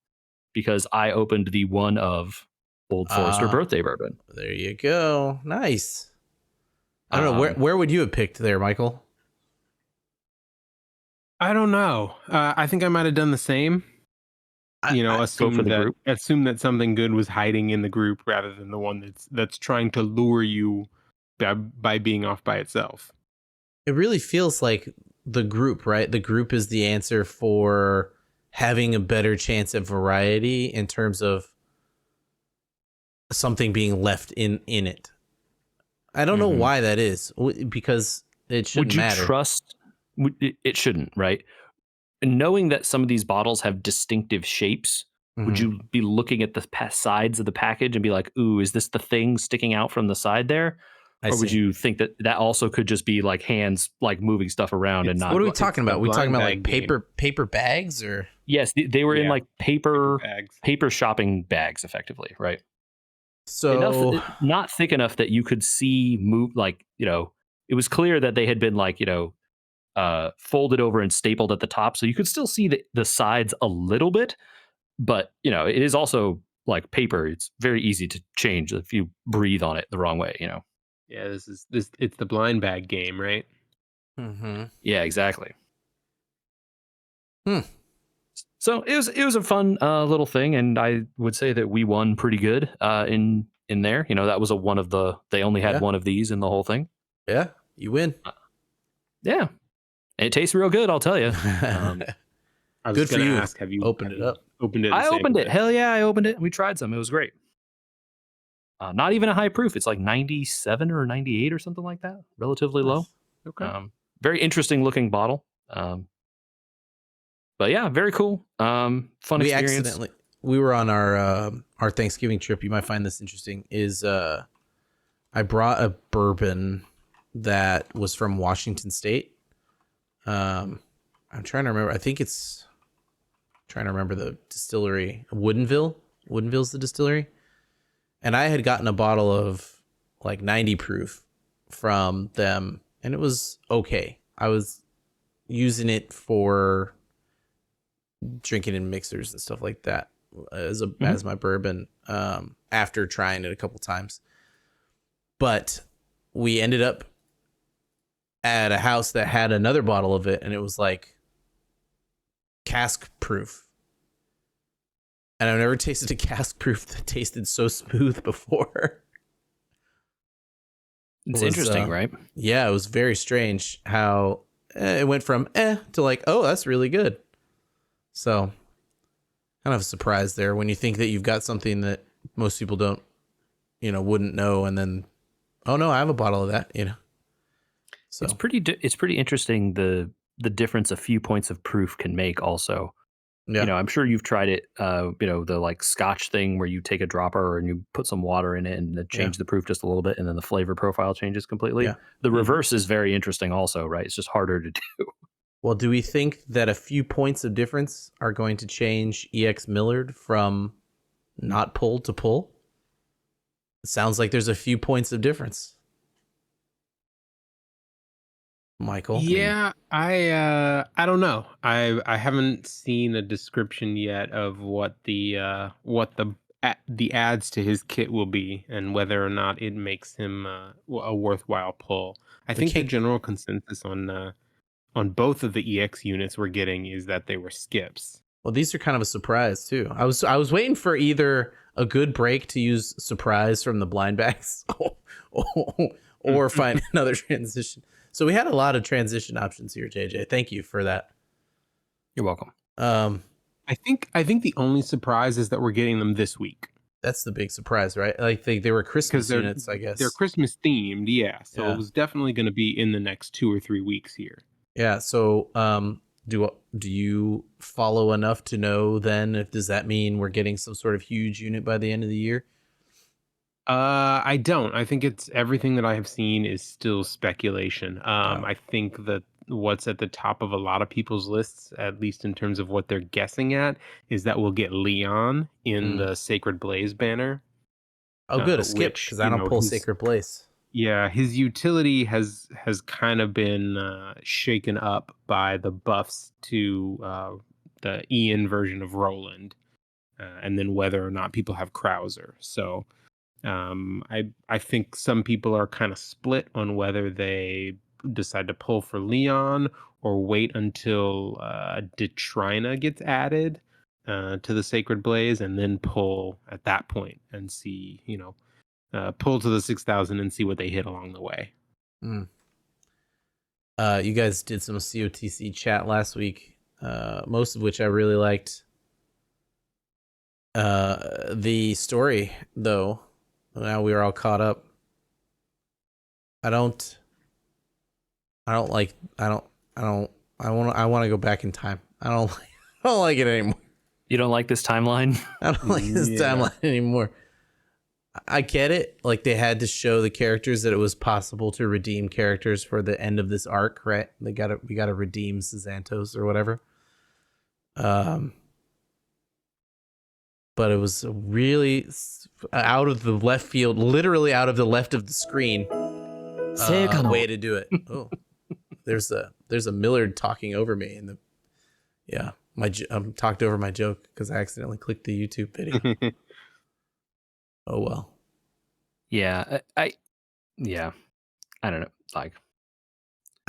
because I opened the one of Old Forester birthday bourbon. There you go. Nice. I don't know where would you have picked there, Michael? I don't know. I think I might have done the same. Assume that something good was hiding in the group rather than the one that's trying to lure you by being off by itself. It really feels like the group, right? The group is the answer for having a better chance at variety in terms of something being left in it. I don't know why that is, because it shouldn't matter. Would you trust? It shouldn't, right? Knowing that some of these bottles have distinctive shapes, would you be looking at the sides of the package and be like, ooh, is this the thing sticking out from the side there? Or would you think that also could just be like hands like moving stuff around and not? What are we talking about? Are we talking about like paper bags or? Yes, they were in like paper shopping bags, effectively, right? So not thick enough that you could see move, like, it was clear that they had been like, folded over and stapled at the top, so you could still see the sides a little bit, but it is also like paper. It's very easy to change if you breathe on it the wrong way. Yeah, it's the blind bag game, right? Yeah, exactly. So it was a fun little thing, and I would say that we won pretty good in there. That was they only had one of these in the whole thing. Yeah, you win. Yeah, it tastes real good. I'll tell you. I was Good for going to you. ask, have you Opened it up? Opened it? And I opened sampled it. Hell yeah, I opened it. We tried some. It was great. Not even a high proof. It's like 97 or 98 or something like that. Relatively low. Nice. Okay. Very interesting looking bottle. But yeah, very cool. Fun experience. We were on our Thanksgiving trip. You might find this interesting. I brought a bourbon that was from Washington State. I'm trying to remember. I think it's trying to remember the distillery. Woodinville. Woodinville's the distillery. And I had gotten a bottle of like 90 proof from them, and it was okay. I was using it for drinking in mixers and stuff like that as my bourbon after trying it a couple times. But we ended up at a house that had another bottle of it, and it was like cask proof. And I've never tasted a cask proof that tasted so smooth before. It's interesting, right? Yeah, it was very strange how it went from to like, oh, that's really good. So kind of a surprise there when you think that you've got something that most people don't, wouldn't know. And then, oh no, I have a bottle of that, So it's pretty interesting the difference a few points of proof can make also. Yeah. I'm sure you've tried it, the like Scotch thing where you take a dropper and you put some water in it and then change the proof just a little bit and then the flavor profile changes completely. Yeah. The reverse is very interesting also, right? It's just harder to do. Well, do we think that a few points of difference are going to change EX Millard from not pull to pull? It sounds like there's a few points of difference. Michael? Yeah, I don't know. I haven't seen a description yet of what the adds to his kit will be and whether or not it makes him a worthwhile pull. I think the general consensus on both of the EX units we're getting is that they were skips. Well, these are kind of a surprise too. I was waiting for either a good break to use surprise from the blind bags or find another transition. So we had a lot of transition options here, JJ. Thank you for that. You're welcome. I think the only surprise is that we're getting them this week. That's the big surprise, right? Like they were Christmas units, I guess. They're Christmas themed, yeah. So it was definitely going to be in the next 2 or 3 weeks here. Yeah. So do you follow enough to know then does that mean we're getting some sort of huge unit by the end of the year? I don't. I think it's everything that I have seen is still speculation. I think that what's at the top of a lot of people's lists, at least in terms of what they're guessing at, is that we'll get Leon in the Sacred Blaze banner. Oh, good. A skip, because I don't pull Sacred Blaze. Yeah, his utility has kind of been shaken up by the buffs to the Ian version of Roland, and then whether or not people have Krauser. So I think some people are kind of split on whether they decide to pull for Leon or wait until Detrina gets added to the Sacred Blaze and then pull at that point and see, pull to the 6,000 and see what they hit along the way. You guys did some COTC chat last week, most of which I really liked. The story, though, now we are all caught up. I want to go back in time. I don't like it anymore. You don't like this timeline? I don't like this timeline anymore. I get it. Like they had to show the characters that it was possible to redeem characters for the end of this arc, right? We got to redeem Xanthos or whatever. But it was really out of the left field, literally out of the left of the screen. Way to do it. Oh, there's a Millard talking over me, I'm talked over my joke because I accidentally clicked the YouTube video. Oh well. Yeah, I don't know. Like,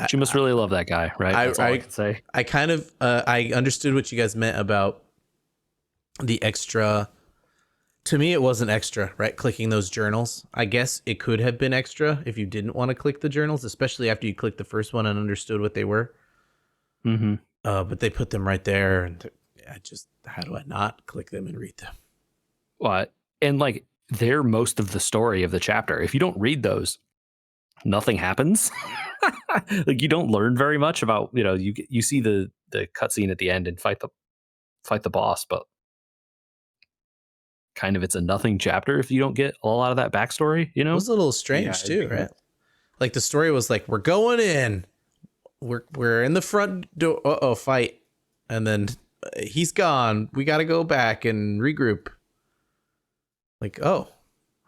she must really love that guy, right? That's all I can say. I kind of I understood what you guys meant about the extra To me, it wasn't extra, right? Clicking those journals. I guess it could have been extra if you didn't want to click the journals, especially after you clicked the first one and understood what they were. Mm-hmm. But they put them right there, and how do I not click them and read them? What? And like they're most of the story of the chapter. If you don't read those, nothing happens. Like you don't learn very much about, you see the cutscene at the end and fight the boss, but kind of it's a nothing chapter if you don't get a lot of that backstory, It was a little strange too, right? Like the story was like, we're going in, we're in the front door, fight, and then he's gone. We got to go back and regroup. Like, oh,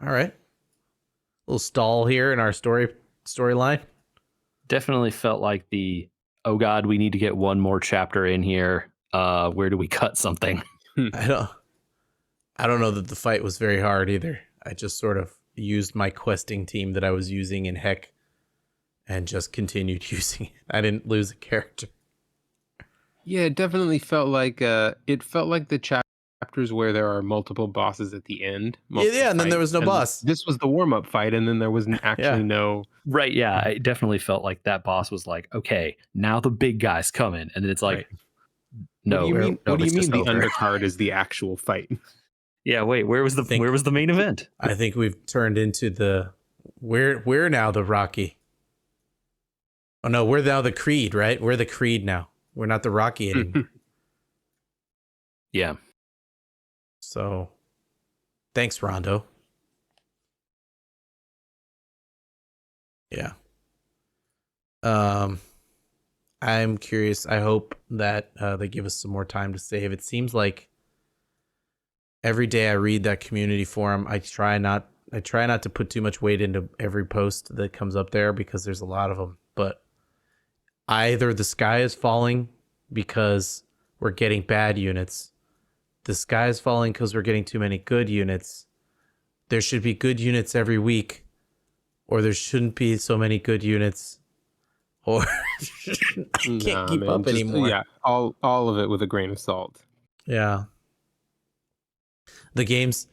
all right, a little stall here in our storyline. Definitely felt like oh god, we need to get one more chapter in here. Where do we cut something? I don't know that the fight was very hard either. I just sort of used my questing team that I was using in Heck and just continued using it. I didn't lose a character. Yeah, it definitely felt like the chapters where there are multiple bosses at the end. Yeah, and then there was no boss. This was the warm-up fight, and then there was actually no... Right, yeah. It definitely felt like that boss was like, okay, now the big guy's coming. And then it's like, no. What do you mean the undercard is the actual fight? Yeah, wait, where was the main event? I think we've turned into we're now the Rocky. Oh no, we're now the Creed, right? We're the Creed now. We're not the Rocky anymore. Yeah. So, thanks, Rondo. Yeah. I'm curious. I hope that they give us some more time to save. It seems like every day I read that community forum, I try not to put too much weight into every post that comes up there because there's a lot of them. But either the sky is falling because we're getting bad units. The sky is falling because we're getting too many good units. There should be good units every week, or there shouldn't be so many good units. Or I can't keep up anymore. Yeah, all of it with a grain of salt. Yeah. The game's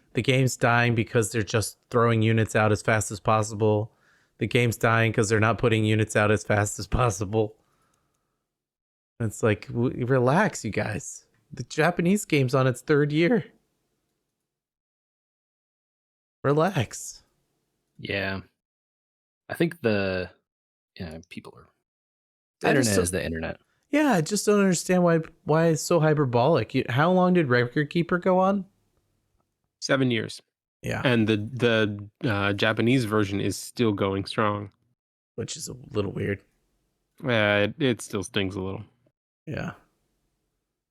dying because they're just throwing units out as fast as possible. The game's dying because they're not putting units out as fast as possible. It's like, relax, you guys. The Japanese game's on its 3rd year. Relax. Yeah. I think people are... The internet is the internet. Yeah, I just don't understand why it's so hyperbolic. How long did Record Keeper go on? 7 years. Yeah. And the Japanese version is still going strong. Which is a little weird. It still stings a little. Yeah.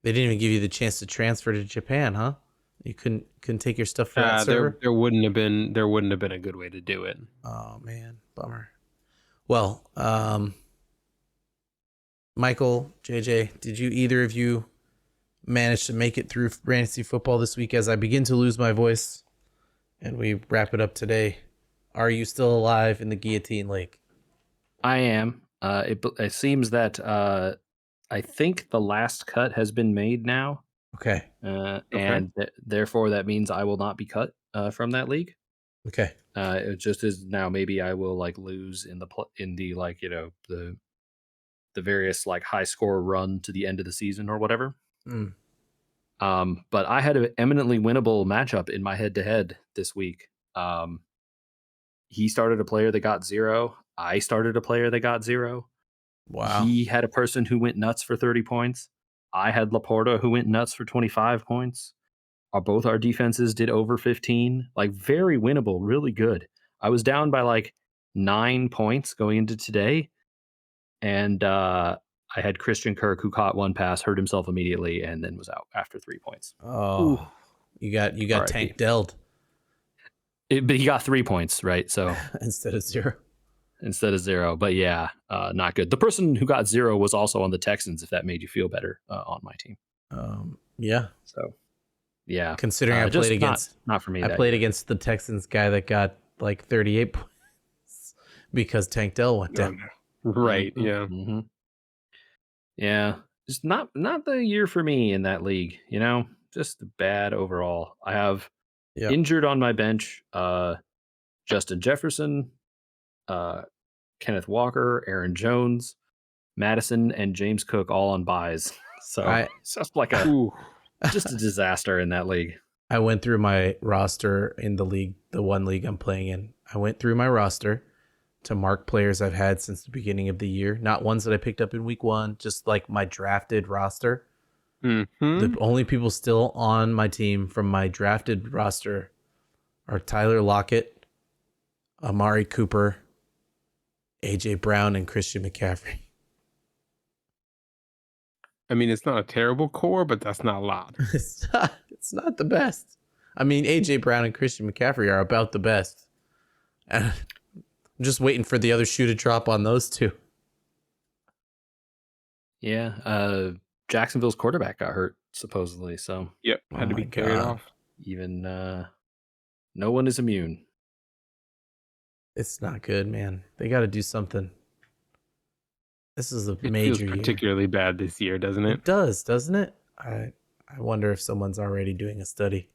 They didn't even give you the chance to transfer to Japan, huh? You couldn't take your stuff from that server? There wouldn't have been a good way to do it. Oh man, bummer. Well, Michael, JJ, did either of you manage to make it through fantasy football this week as I begin to lose my voice and we wrap it up today? Are you still alive in the Guillotine League? I am. It seems that I think the last cut has been made now. Okay. And therefore that means I will not be cut from that league. Okay. It just is now. Maybe I will lose in the the various high score run to the end of the season or whatever. But I had an eminently winnable matchup in my head-to-head this week. He started a player that got 0. I started a player that got 0. Wow. He had a person who went nuts for 30 points. I had Laporta who went nuts for 25 points. Both our defenses did over 15. Very winnable, really good. I was down by 9 points going into today. And I had Christian Kirk who caught one pass, hurt himself immediately, and then was out after 3 points. Oh, ooh. You got Tank Delled. But he got 3 points, right? So instead of 0. But yeah, not good. The person who got 0 was also on the Texans, if that made you feel better, on my team. Yeah. So, yeah. Considering I played against... Not for me. I played against the Texans guy that got 38 points because Tank Dell went down. Right, yeah. Mm-hmm. Yeah. Just not the year for me in that league, just bad overall. I have Yeah. Injured on my bench, Justin Jefferson, Kenneth Walker, Aaron Jones, Madison, and James Cook all on buys. So it's just like just a disaster in that league. I went through my roster in the league, the one league I'm playing in. I went through my roster to mark players I've had since the beginning of the year. Not ones that I picked up in week 1, just like my drafted roster. Mm-hmm. The only people still on my team from my drafted roster are Tyler Lockett, Amari Cooper, AJ Brown, and Christian McCaffrey. I mean, it's not a terrible core, but that's not a lot. It's not the best. I mean, AJ Brown and Christian McCaffrey are about the best. And I'm just waiting for the other shoe to drop on those two. Yeah, Jacksonville's quarterback got hurt supposedly, so yep, had to be carried off. Even no one is immune. It's not good, man. They got to do something. This is a major feels particularly bad this year, doesn't it? It does, doesn't it? I wonder if someone's already doing a study.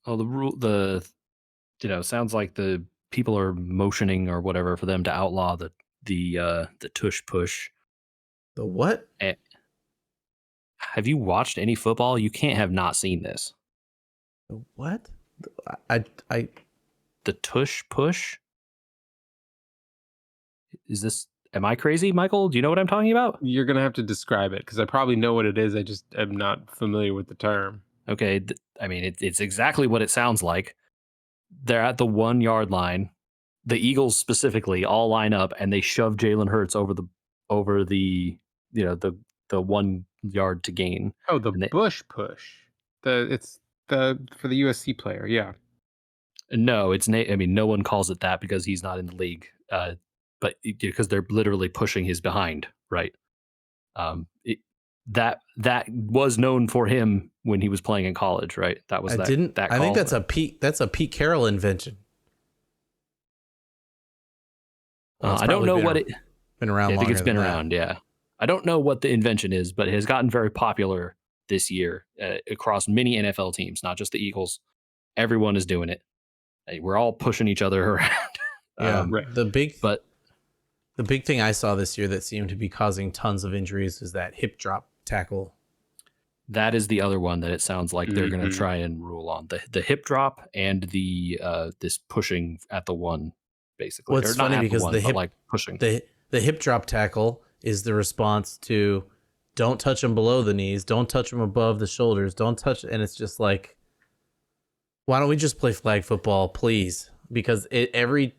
Oh, sounds like the people are motioning or whatever for them to outlaw the tush push. The what? Have you watched any football? You can't have not seen this. The what? The tush push? Am I crazy, Michael? Do you know what I'm talking about? You're going to have to describe it because I probably know what it is. I just am not familiar with the term. Okay. I mean, it's exactly what it sounds like. They're at the 1 yard line. The Eagles specifically all line up and they shove Jalen Hurts over the 1 yard to gain. Oh, bush push. It's for the USC player. Yeah. No, no one calls it that because he's not in the league. But because they're literally pushing his behind, right? That was known for him when he was playing in college, right? That was I think that's a Pete Carroll invention. Well, I don't know what it been around. I think it's been around. Yeah, I don't know what the invention is, but it has gotten very popular this year across many NFL teams, not just the Eagles. Everyone is doing it. We're all pushing each other around. Yeah, right. The big thing I saw this year that seemed to be causing tons of injuries is that hip drop tackle. That is the other one that it sounds like they're going to try and rule on. The hip drop and the this pushing at the 1, basically. Well, it's funny because the hip, pushing. The hip drop tackle is the response to don't touch them below the knees, don't touch them above the shoulders, don't touch, and it's just like, why don't we just play flag football, please? Because every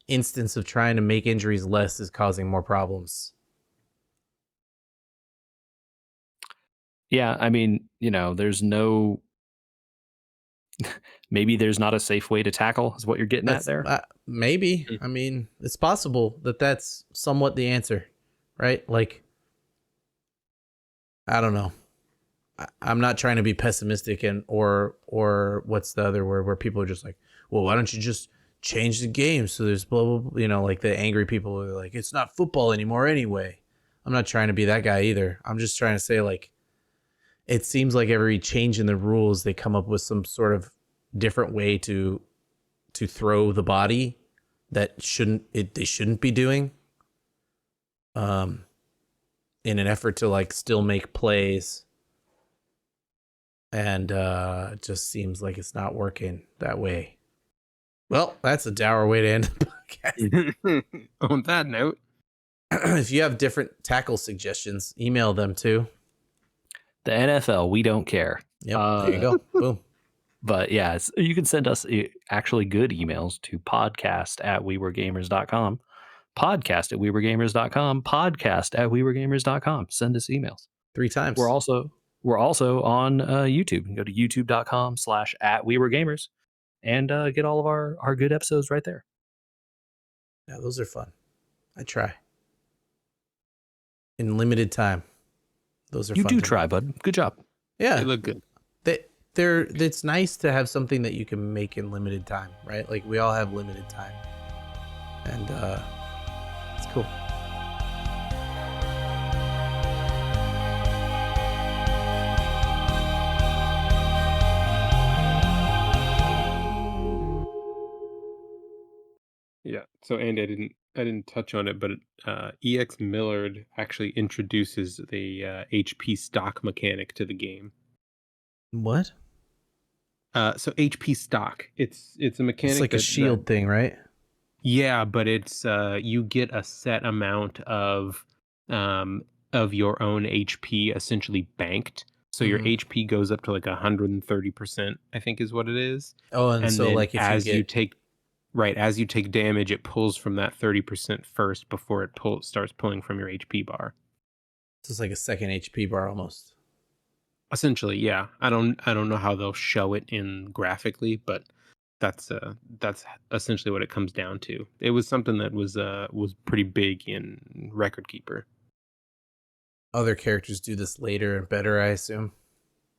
instance of trying to make injuries less is causing more problems. Yeah, I mean, there's no maybe there's not a safe way to tackle is what you're getting at there. Maybe. I mean, it's possible that's somewhat the answer, right? Like, I don't know. I'm not trying to be pessimistic or what's the other word where people are just like, well, why don't you just change the game so there's blah, blah, blah, like the angry people are like, it's not football anymore anyway. I'm not trying to be that guy either. I'm just trying to say, like, it seems like every change in the rules, they come up with some sort of different way to throw the body that they shouldn't be doing. In an effort to like still make plays. And it just seems like it's not working that way. Well, that's a dour way to end the podcast. On that note, if you have different tackle suggestions, email them to the NFL. We don't care. Yep, there you go. Boom. But yeah, you can send us actually good emails to podcast@weweregamers.com, podcast@weweregamers.com, podcast@weweregamers.com. Send us emails 3 times. We're also on YouTube. You can go to youtube.com/@weweregamers and get all of our good episodes right there. Yeah, those are fun. I try. In limited time. Those are you fun. You do try, bud. Good job. Yeah. They look good. It's nice to have something that you can make in limited time, right? Like we all have limited time. And it's cool. So, Andy, I didn't touch on it, but EX Millard actually introduces the HP stock mechanic to the game. What? So HP stock, it's a It's mechanic like a that shield thing, right? yeah, but it's you get a set amount of your own HP essentially banked. So your Hmm. HP goes up to like 130%, I think is what it is. Oh, and And so then like if you get as you take damage, it pulls from that 30% first before it starts pulling from your HP bar. so it's like a second HP bar almost. Essentially, yeah. I don't know how they'll show it in graphically, but that's essentially what it comes down to. It was something that was pretty big in Record Keeper. Other characters do this later and better, I assume.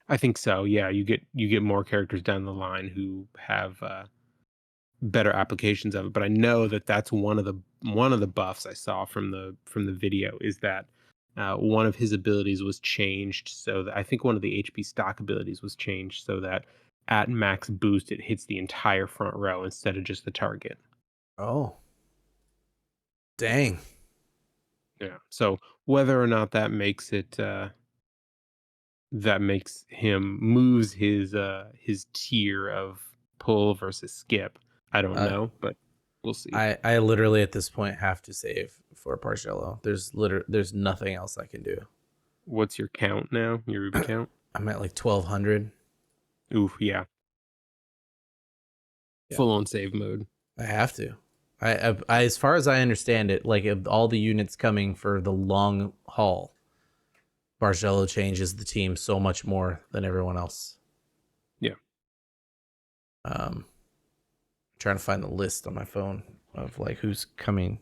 I think so. Yeah, you get more characters down the line who have better applications of it. But I know that that's one of the buffs I saw from the video is that one of his abilities was changed so that I think one of the HP stock abilities was changed so that at max boost it hits the entire front row instead of just the target. Oh, dang. Yeah. So whether or not that makes him moves his tier of pull versus skip, I don't Uh, know, but we'll see. I literally at this point have to save for Parcello. There's nothing else I can do. What's your count now? Your Ruby count? I'm at like 1200. Oof, yeah. Yeah, Full on save mode. I have to. As far as I understand it, like of all the units coming for the long haul, Bargello changes the team so much more than everyone else. Yeah. Trying to find the list on my phone of like who's coming.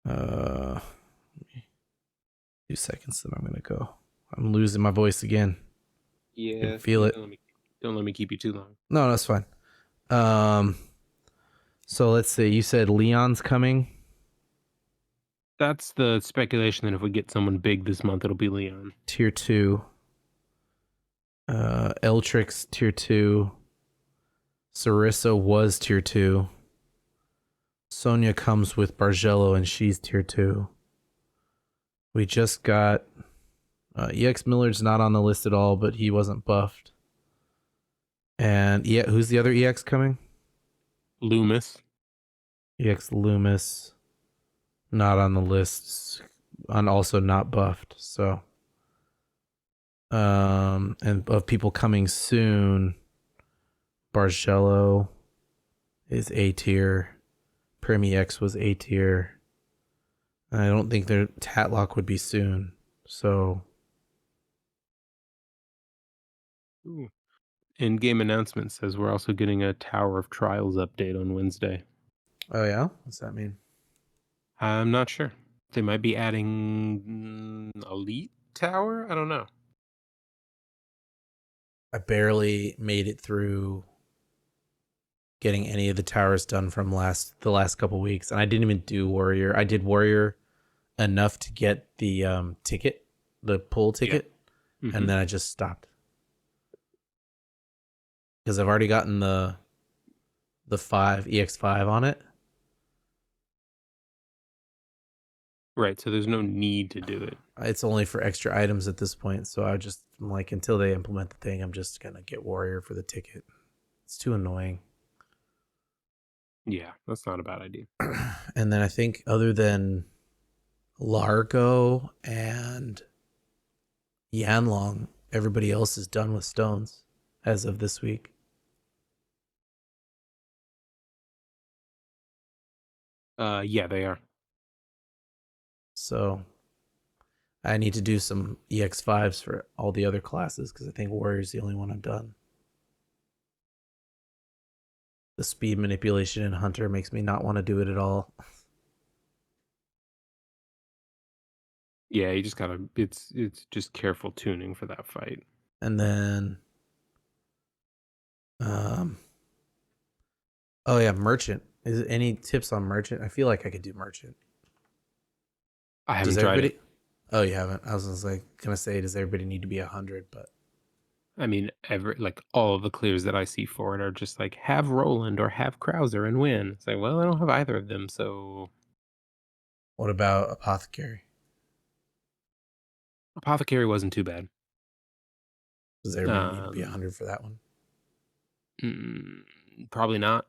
2 seconds, then I'm gonna go. I'm losing my voice again. I Yeah. can feel it. Don't let me keep you too long. No, that's fine. Um, so let's see. You said Leon's coming. That's the speculation that if we get someone big this month, it'll be Leon. Tier 2. Eltrix tier 2. Sarissa was tier 2. Sonya comes with Bargello and she's tier 2. We just got EX Millard's not on the list at all, but he wasn't buffed. And yeah, who's the other EX coming? Loomis. EX Loomis, not on the list, and also not buffed. So, and of people coming soon, Bargello is A tier. Premi X was A tier. I don't think their Tatlock would be soon. So, Ooh. In-game announcement says we're also getting a Tower of Trials update on Wednesday. oh yeah, what's that mean? I'm not sure. They might be adding Elite Tower? I don't know. I barely made it through getting any of the towers done from the last couple weeks, and I didn't even do Warrior. I did Warrior enough to get the ticket, the pull ticket, Yeah. and then I just stopped because I've already gotten the 5 EX5 on it. Right, so there's no need to do it. It's only for extra items at this point, so I'm like, until they implement the thing, I'm just gonna get Warrior for the ticket. It's too annoying. Yeah, that's not a bad idea. And then I think other than Largo and Yanlong, everybody else is done with stones as of this week. Yeah, they are. So I need to do some EX5s for all the other classes because I think Warrior's the only one I've done. The speed manipulation in Hunter makes me not want to do it at all. Yeah, you just gotta. It's just careful tuning for that fight. And then, oh yeah, Merchant. Is there any tips on Merchant? I feel like I could do Merchant. I haven't tried it. Oh, you haven't? I was just like gonna say, does everybody need to be 100? But I mean, all of the clears that I see for it are just like have Roland or have Krauser and win. It's like, well, I don't have either of them, so What about Apothecary? Apothecary wasn't too bad. Does everybody need to be 100 for that one? Probably not.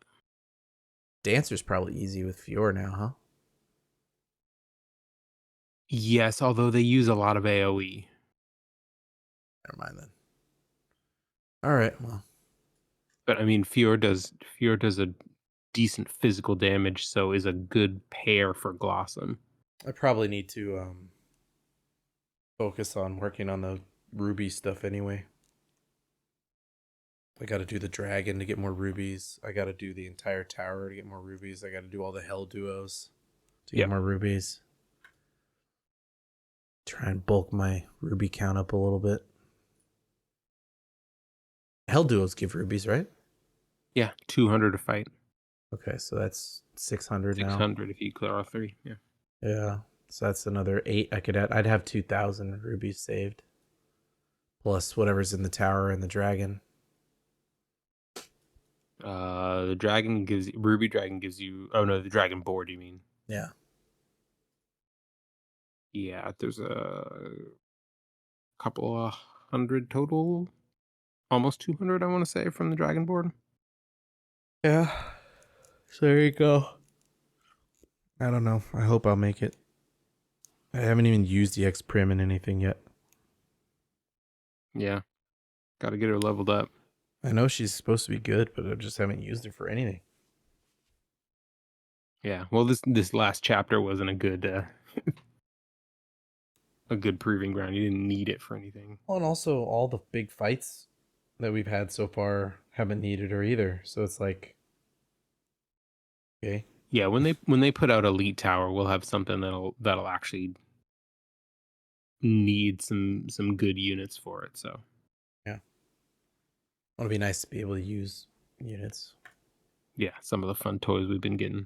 Dancer's probably easy with Fior now, huh? Yes, although they use a lot of AoE. Never mind then. All right, well. But I mean, Fior does a decent physical damage, so is a good pair for Glossum. I probably need to focus on working on the ruby stuff anyway. I got to do the dragon to get more rubies. I got to do the entire tower to get more rubies. I got to do all the hell duos to get more rubies. Try and bulk my ruby count up a little bit. Hell duos give rubies, right? Yeah, 200 to fight. Okay, so that's 600 now. 600 if you clear all 3. Yeah. Yeah, so that's another 8 I could add. I'd have 2,000 rubies saved. Plus whatever's in the tower and the dragon. The dragon Ruby Dragon gives you. Oh no, the dragon board. You mean? Yeah. Yeah, there's a couple of 100 total, almost 200. I want to say from the dragon board. Yeah. So there you go. I don't know. I hope I'll make it. I haven't even used the X Prim in anything yet. Yeah, got to get her leveled up. I know she's supposed to be good, but I just haven't used her for anything. Yeah, well, this last chapter wasn't a good a good proving ground. You didn't need it for anything. Well, and also all the big fights that we've had so far haven't needed her either. So it's like, okay. Yeah, when they put out Elite Tower, we'll have something that'll actually need some good units for it. So Yeah. It'll be nice to be able to use units. Yeah, some of the fun toys we've been getting.